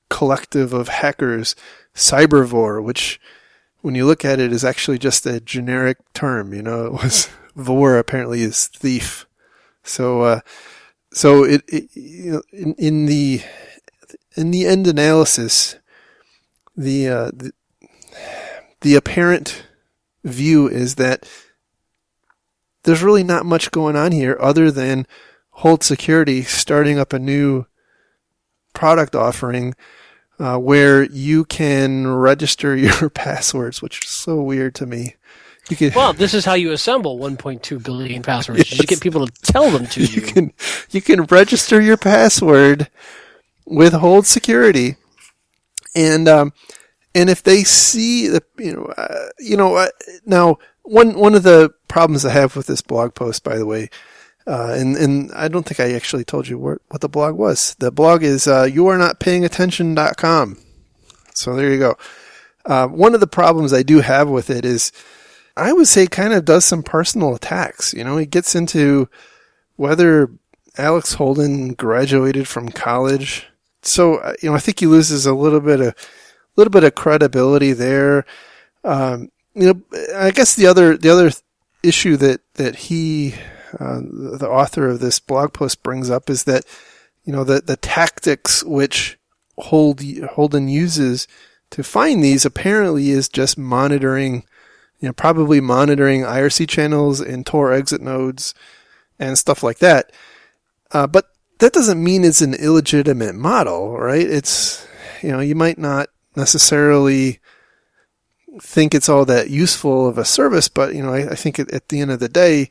collective of hackers Cybervore, which, when you look at it, is actually just a generic term. It was vor apparently is thief. So in the end analysis, the apparent view is that there's really not much going on here other than Hold Security starting up a new product offering where you can register your passwords, which is so weird to me. Well, this is how you assemble 1.2 billion passwords. Yes. You get people to tell them to you. You can register your password with Hold Security, and if they see now one of the problems I have with this blog post, by the way, and I don't think I actually told you what the blog was. The blog is youarenotpayingattention.com. So there you go. One of the problems I do have with it is, I would say, kind of does some personal attacks. He gets into whether Alex Holden graduated from college. So, I think he loses a little bit of credibility there. I guess the other issue that he, the author of this blog post, brings up is that, the tactics which Holden uses to find these apparently is just monitoring, probably monitoring IRC channels and Tor exit nodes and stuff like that. But that doesn't mean it's an illegitimate model, right? It's, you might not necessarily think it's all that useful of a service, but, I think at the end of the day,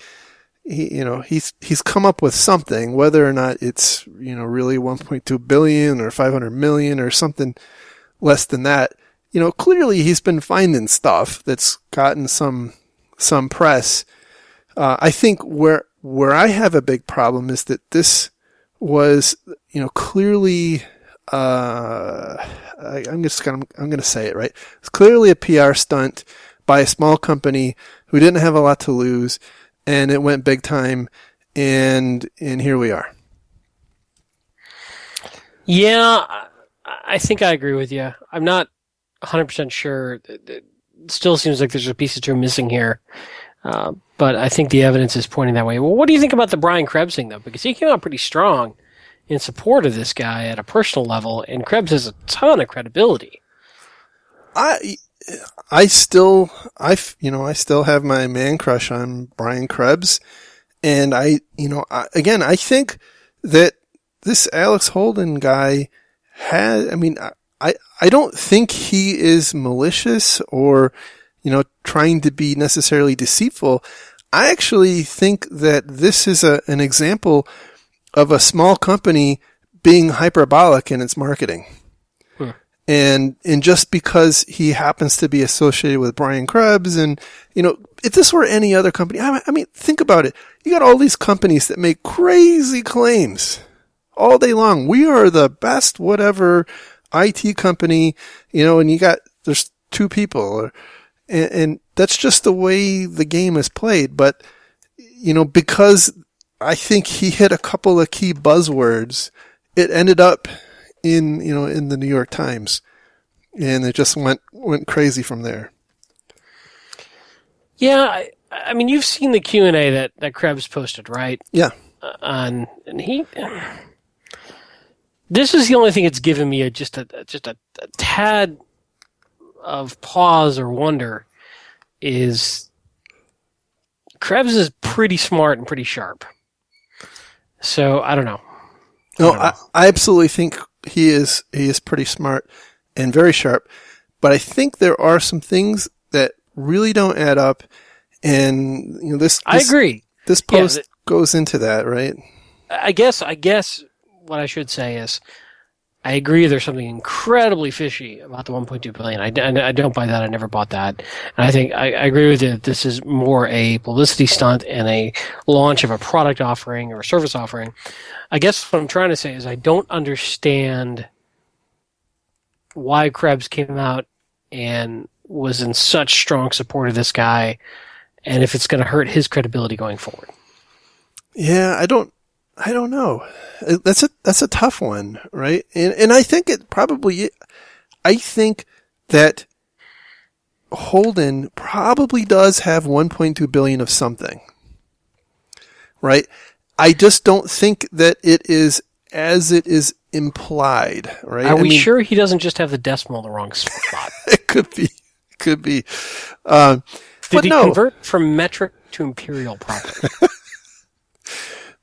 he's come up with something, whether or not it's, really 1.2 billion or 500 million or something less than that. Clearly he's been finding stuff that's gotten some press. I think where I have a big problem is that this was, clearly, I'm going to say it right. It's clearly a PR stunt by a small company who didn't have a lot to lose, and it went big time, and here we are. Yeah, I think I agree with you. I'm not 100% sure. It still seems like there's a piece or two missing here. But I think the evidence is pointing that way. Well, what do you think about the Brian Krebs thing, though? Because he came out pretty strong in support of this guy at a personal level, and Krebs has a ton of credibility. I still have my man crush on Brian Krebs, and I think that this Alex Holden guy I don't think he is malicious or, trying to be necessarily deceitful. I actually think that this is an example of a small company being hyperbolic in its marketing. And just because he happens to be associated with Brian Krebs, and, if this were any other company, think about it. You got all these companies that make crazy claims all day long. We are the best whatever IT company, and there's two people, and that's just the way the game is played. But, because I think he hit a couple of key buzzwords, it ended up in the New York Times, and it just went crazy from there. Yeah, I mean, you've seen the Q&A that Krebs posted, right? Yeah. This is the only thing that's given me just a tad of pause or wonder. Is Krebs is pretty smart and pretty sharp. So I don't know. I absolutely think he is pretty smart and very sharp, but I think there are some things that really don't add up, and this I agree. This post goes into that, right? I guess what I should say is I agree there's something incredibly fishy about the 1.2 billion. I don't buy that. I never bought that. And I think I agree with you that this is more a publicity stunt and a launch of a product offering or a service offering. I guess what I'm trying to say is I don't understand why Krebs came out and was in such strong support of this guy, and if it's going to hurt his credibility going forward. Yeah, I don't know. That's a tough one, right? And I think I think that Holden probably does have 1.2 billion of something, right? I just don't think that it is as it is implied, right? Are we sure he doesn't just have the decimal in the wrong spot? It could be. Did he convert from metric to imperial properly?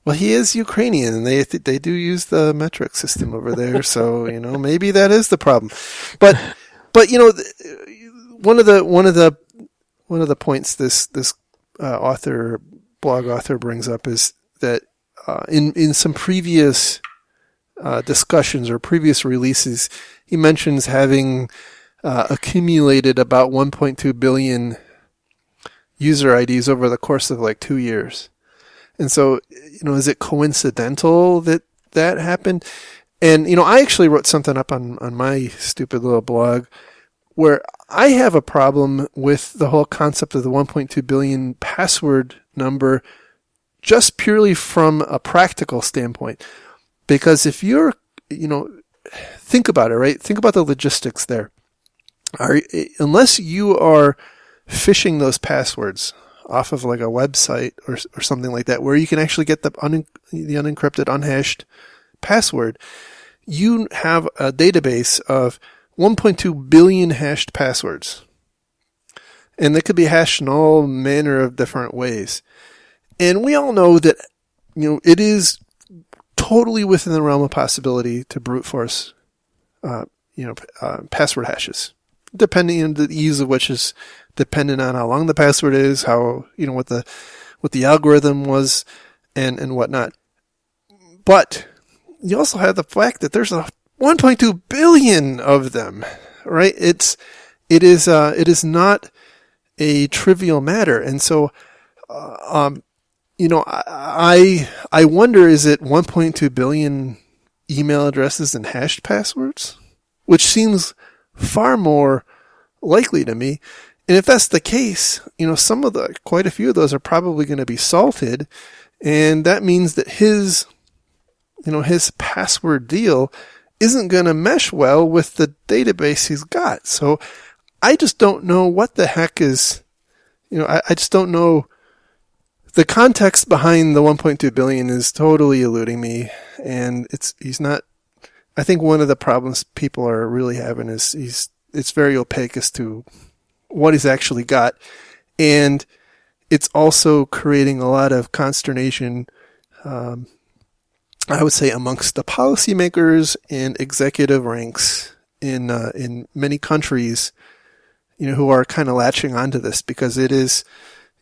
Well, he is Ukrainian, and they do use the metric system over there, so maybe that is the problem. But one of the points this blog author brings up is that in some previous discussions or previous releases, he mentions having accumulated about 1.2 billion user IDs over the course of like 2 years. And so, is it coincidental that happened? And, I actually wrote something up on my stupid little blog where I have a problem with the whole concept of the 1.2 billion password number just purely from a practical standpoint. Because if you're, think about it, right? Think about the logistics there. Unless you are phishing those passwords off of like a website or something like that, where you can actually get the unencrypted, unhashed password, you have a database of 1.2 billion hashed passwords. And they could be hashed in all manner of different ways. And we all know that, it is totally within the realm of possibility to brute force, password hashes, depending on the ease of which is dependent on how long the password is, how, what the algorithm was and whatnot. But you also have the fact that there's a 1.2 billion of them, right? It is not a trivial matter. And so, I wonder, is it 1.2 billion email addresses and hashed passwords? Which seems far more likely to me. And if that's the case, quite a few of those are probably going to be salted. And that means that his password deal isn't going to mesh well with the database he's got. So I just don't know what the heck is, I just don't know. The context behind the 1.2 billion is totally eluding me. And he's not, I think one of the problems people are really having is it's very opaque as to what he's actually got. And it's also creating a lot of consternation, I would say, amongst the policymakers and executive ranks in many countries, who are kind of latching onto this because it is,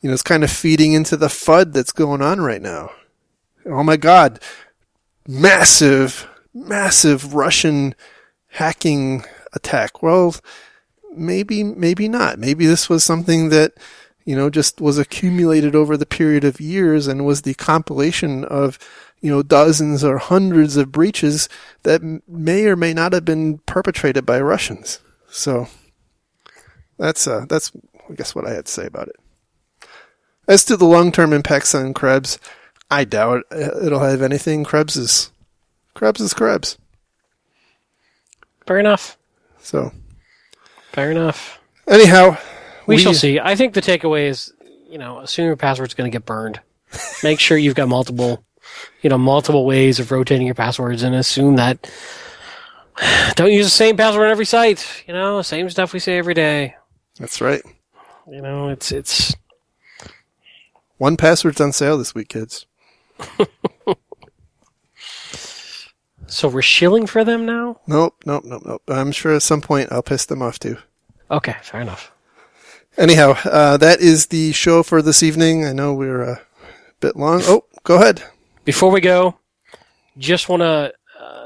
it's kind of feeding into the FUD that's going on right now. Oh my God. Massive Russian hacking attack. Well, maybe not. Maybe this was something that, just was accumulated over the period of years and was the compilation of, dozens or hundreds of breaches that may or may not have been perpetrated by Russians. So that's I guess what I had to say about it. As to the long-term impacts on Krebs, I doubt it'll have anything. Krebs is Krebs. Fair enough. So. Fair enough. Anyhow. We shall see. I think the takeaway is, assume your password's going to get burned. Make sure you've got multiple ways of rotating your passwords, and assume that don't use the same password on every site. Same stuff we say every day. That's right. It's 1Password's on sale this week, kids. So we're shilling for them now? Nope. I'm sure at some point I'll piss them off too. Okay, fair enough. Anyhow, that is the show for this evening. I know we're a bit long. Oh, go ahead. Before we go, just want to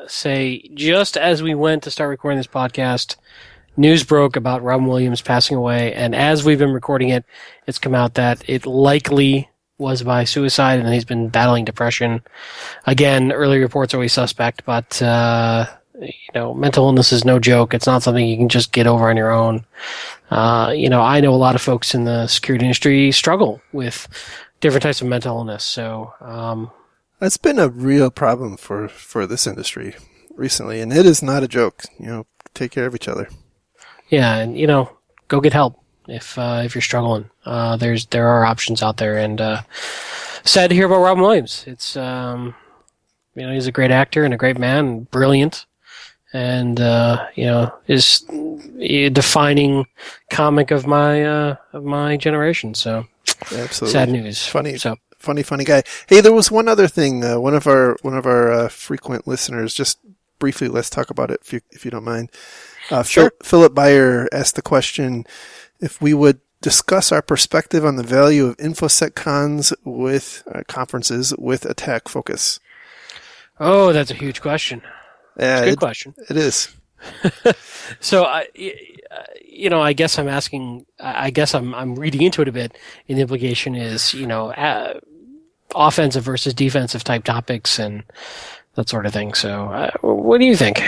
say, just as we went to start recording this podcast, news broke about Robin Williams passing away, and as we've been recording it, it's come out that it likely was by suicide, and he's been battling depression. Again, early reports are always suspect, but mental illness is no joke. It's not something you can just get over on your own. I know a lot of folks in the security industry struggle with different types of mental illness. So that's been a real problem for this industry recently, and it is not a joke. Take care of each other. Yeah, and go get help if you're struggling. There are options out there, and sad to hear about Robin Williams. It's he's a great actor and a great man, brilliant, and is a defining comic of my generation. So absolutely sad news. Funny guy. Hey, there was one other thing. One of our frequent listeners, just briefly, let's talk about it if you don't mind. Sure. Philip Beyer asked the question if we would discuss our perspective on the value of InfoSec cons with conferences with attack focus. Oh, that's a huge question. Yeah, it's a good question. It is. So, I guess I'm asking. I guess I'm reading into it a bit. And the implication is, offensive versus defensive type topics and that sort of thing. So, what do you think?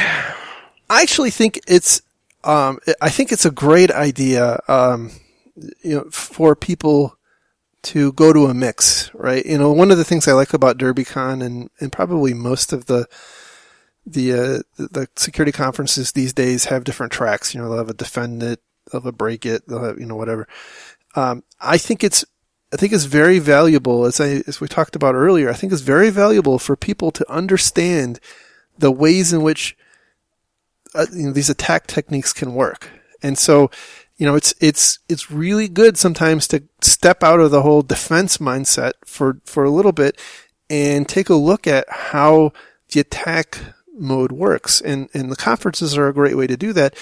I actually think it's a great idea, for people to go to a mix, right? One of the things I like about DerbyCon and probably most of the security conferences these days have different tracks. They'll have a defend it, they'll have a break it, they'll have, whatever. I think it's very valuable, as we talked about earlier. I think it's very valuable for people to understand the ways in which these attack techniques can work. And so, it's really good sometimes to step out of the whole defense mindset for a little bit and take a look at how the attack mode works. And the conferences are a great way to do that.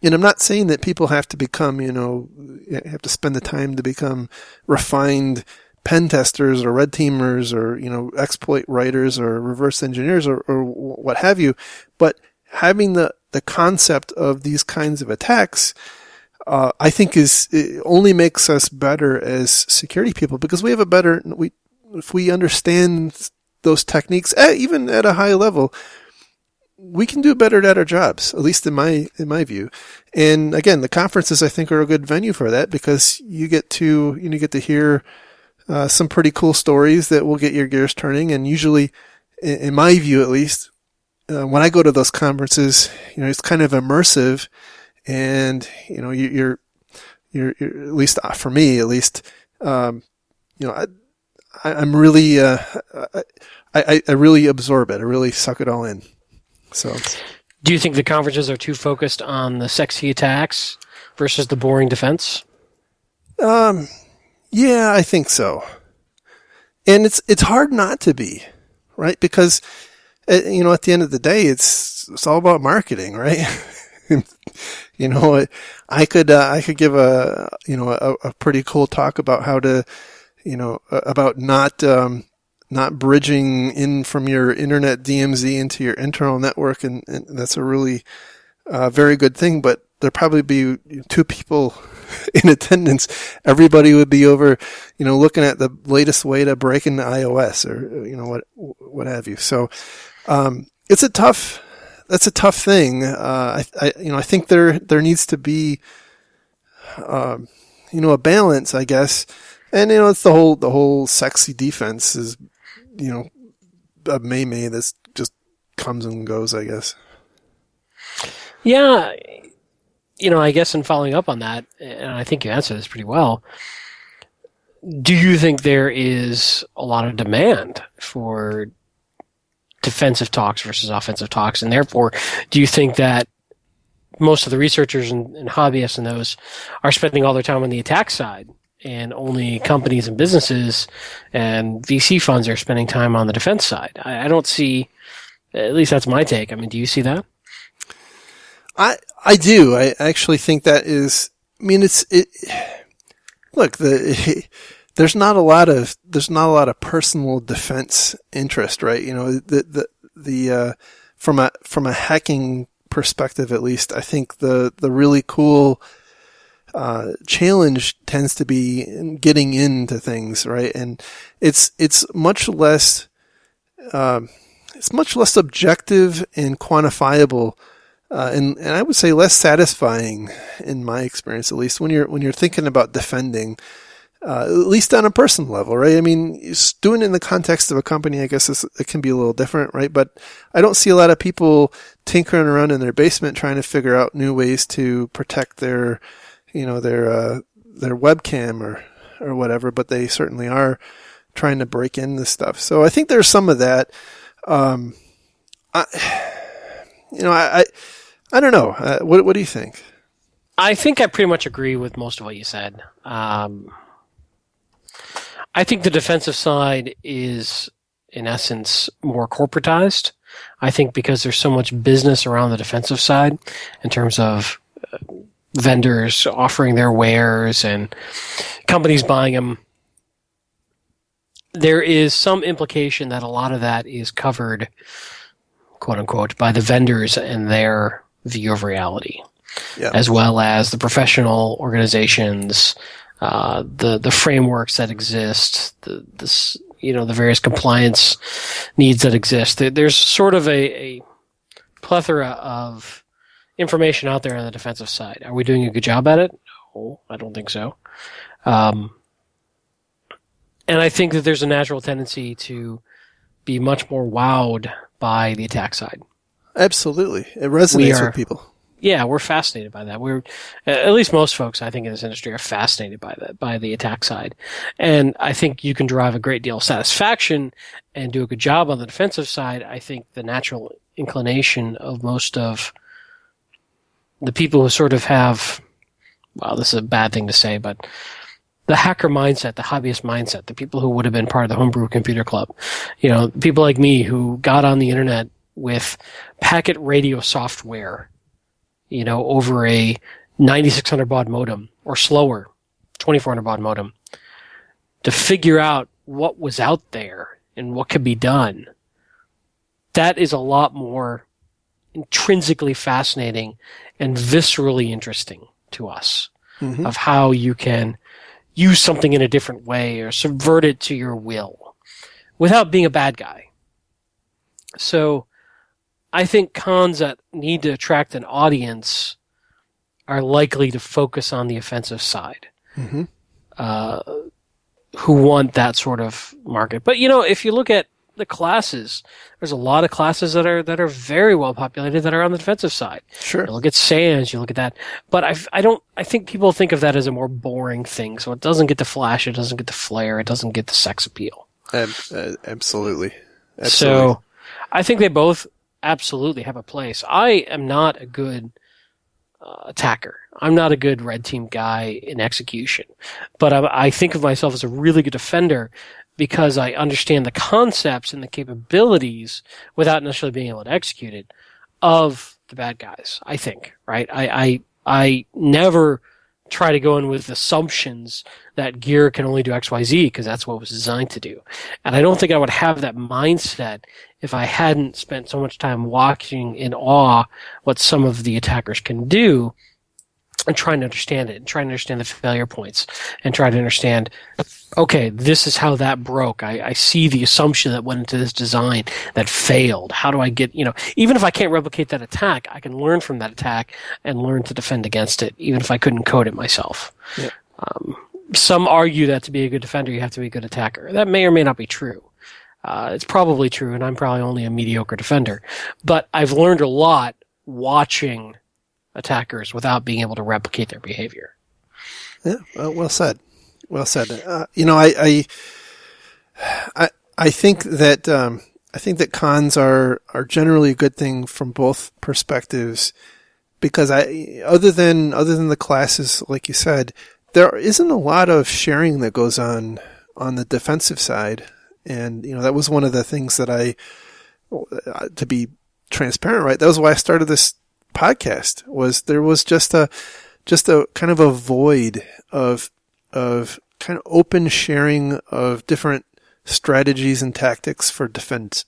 And I'm not saying that people have to become, have to spend the time to become refined pen testers or red teamers or, exploit writers or reverse engineers or what have you. But having the concept of these kinds of attacks, I think it only makes us better as security people, because we have if we understand those techniques, even at a high level, we can do better at our jobs, at least in my view. And again, the conferences I think are a good venue for that, because you get to hear some pretty cool stories that will get your gears turning. And usually, in my view at least, when I go to those conferences, it's kind of immersive, and you're at least for me at least, I'm really I really absorb it. I really suck it all in. So, do you think the conferences are too focused on the sexy attacks versus the boring defense? Yeah, I think so. And it's hard not to be, right? Because at the end of the day, it's all about marketing, right? I could give a pretty cool talk about how to, about not bridging in from your internet DMZ into your internal network, and that's a really very good thing. But there'll probably be two people in attendance, everybody would be over, looking at the latest way to break into iOS or, what have you. So, that's a tough thing. I think there needs to be, a balance, I guess. And, it's the whole sexy defense is, a May that's just comes and goes, I guess. Yeah. I guess in following up on that, and I think you answered this pretty well, do you think there is a lot of demand for defensive talks versus offensive talks? And therefore, do you think that most of the researchers and hobbyists and those are spending all their time on the attack side, and only companies and businesses and VC funds are spending time on the defense side? I don't see, at least that's my take. I mean, do you see that? I do. I actually think that is, look, there's not a lot of personal defense interest, right? From a hacking perspective, at least, I think the really cool challenge tends to be getting into things, right? And it's much less objective and quantifiable, and I would say less satisfying in my experience, at least when you're thinking about defending, at least on a personal level, right? I mean, doing it in the context of a company, I guess it can be a little different, right? But I don't see a lot of people tinkering around in their basement trying to figure out new ways to protect their webcam or whatever, but they certainly are trying to break in this stuff. So I think there's some of that. I don't know. What do you think? I think I pretty much agree with most of what you said. I think the defensive side is, in essence, more corporatized. I think because there's so much business around the defensive side in terms of vendors offering their wares and companies buying them, there is some implication that a lot of that is covered, quote unquote, by the vendors and their view of reality, as well as the professional organizations, the frameworks that exist, the various compliance needs that exist. There's sort of a plethora of information out there on the defensive side. Are we doing a good job at it? No, I don't think so. And I think that there's a natural tendency to be much more wowed by the attack side. Absolutely. It resonates with people. Yeah, we're fascinated by that. We're, at least most folks, I think, in this industry are fascinated by that, by the attack side. And I think you can derive a great deal of satisfaction and do a good job on the defensive side. I think the natural inclination of most of the people who sort of have, well, this is a bad thing to say, but the hacker mindset, the hobbyist mindset, the people who would have been part of the homebrew computer club, people like me who got on the internet with packet radio software, over a 9600 baud modem or slower, 2400 baud modem, to figure out what was out there and what could be done. That is a lot more intrinsically fascinating and viscerally interesting to us, of how you can use something in a different way or subvert it to your will without being a bad guy. So I think cons that need to attract an audience are likely to focus on the offensive side, who want that sort of market. But if you look at the classes, there's a lot of classes that are very well populated that are on the defensive side. Sure. You look at SANS, you look at that, but I think people think of that as a more boring thing. So it doesn't get the flash, it doesn't get the flair, it doesn't get the sex appeal. Absolutely. So I think they both absolutely have a place. I am not a good attacker. I'm not a good red team guy in execution, but I think of myself as a really good defender because I understand the concepts and the capabilities without necessarily being able to execute it of the bad guys. I think, right? I never try to go in with assumptions that gear can only do X, Y, Z because that's what it was designed to do. And I don't think I would have that mindset if I hadn't spent so much time watching in awe what some of the attackers can do and trying to understand it and trying to understand the failure points and try to understand, okay, this is how that broke. I see the assumption that went into this design that failed. How do I get, even if I can't replicate that attack, I can learn from that attack and learn to defend against it, even if I couldn't code it myself. Yeah. Some argue that to be a good defender, you have to be a good attacker. That may or may not be true. It's probably true, and I'm probably only a mediocre defender. But I've learned a lot watching attackers without being able to replicate their behavior. Yeah, well said. Well said. I think that cons are generally a good thing from both perspectives, because other than the classes, like you said, there isn't a lot of sharing that goes on the defensive side, and that was one of the things that to be transparent, right? That was why I started this podcast. There was just a kind of a void of kind of open sharing of different strategies and tactics for defense.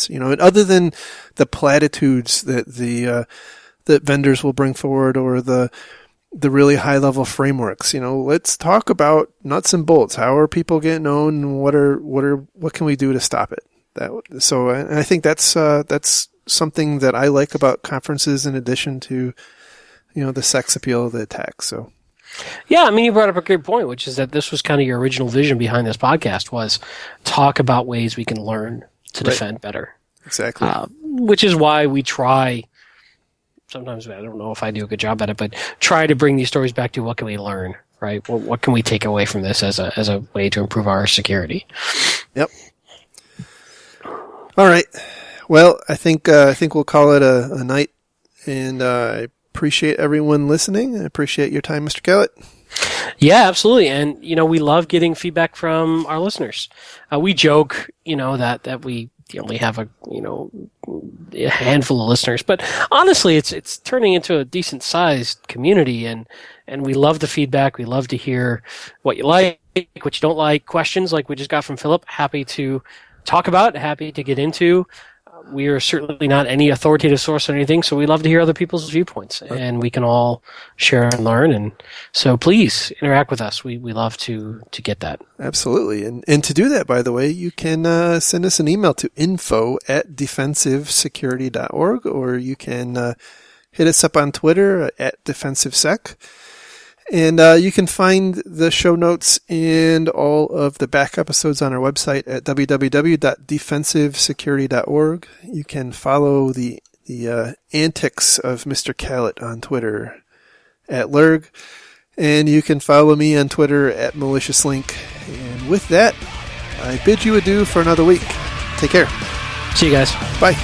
And other than the platitudes that that vendors will bring forward, or the really high level frameworks, let's talk about nuts and bolts. How are people getting owned, and what can we do to stop it? And I think that's something that I like about conferences, in addition to the sex appeal of the attack. So yeah, you brought up a great point, which is that this was kind of your original vision behind this podcast, was talk about ways we can learn to defend better. Exactly. Which is why we try, sometimes I don't know if I do a good job at it, but try to bring these stories back to what can we learn, right? What can we take away from this as a way to improve our security? Yep. All right. Well, I think we'll call it a night, and I appreciate everyone listening. I appreciate your time, Mr. Kellett. Yeah, absolutely. And, we love getting feedback from our listeners. We joke, that we only have a handful of listeners, but honestly, it's turning into a decent sized community, and we love the feedback. We love to hear what you like, what you don't like, questions like we just got from Philip. Happy to talk about, happy to get into. We are certainly not any authoritative source or anything, so we love to hear other people's viewpoints, and we can all share and learn. And so please interact with us. We love to get that. Absolutely. And to do that, by the way, you can send us an email to info@defensivesecurity.org, or you can hit us up on Twitter @defensivesec. And you can find the show notes and all of the back episodes on our website at www.defensivesecurity.org. You can follow the antics of Mr. Kellett on Twitter @Lurg. And you can follow me on Twitter @MaliciousLink. And with that, I bid you adieu for another week. Take care. See you guys. Bye.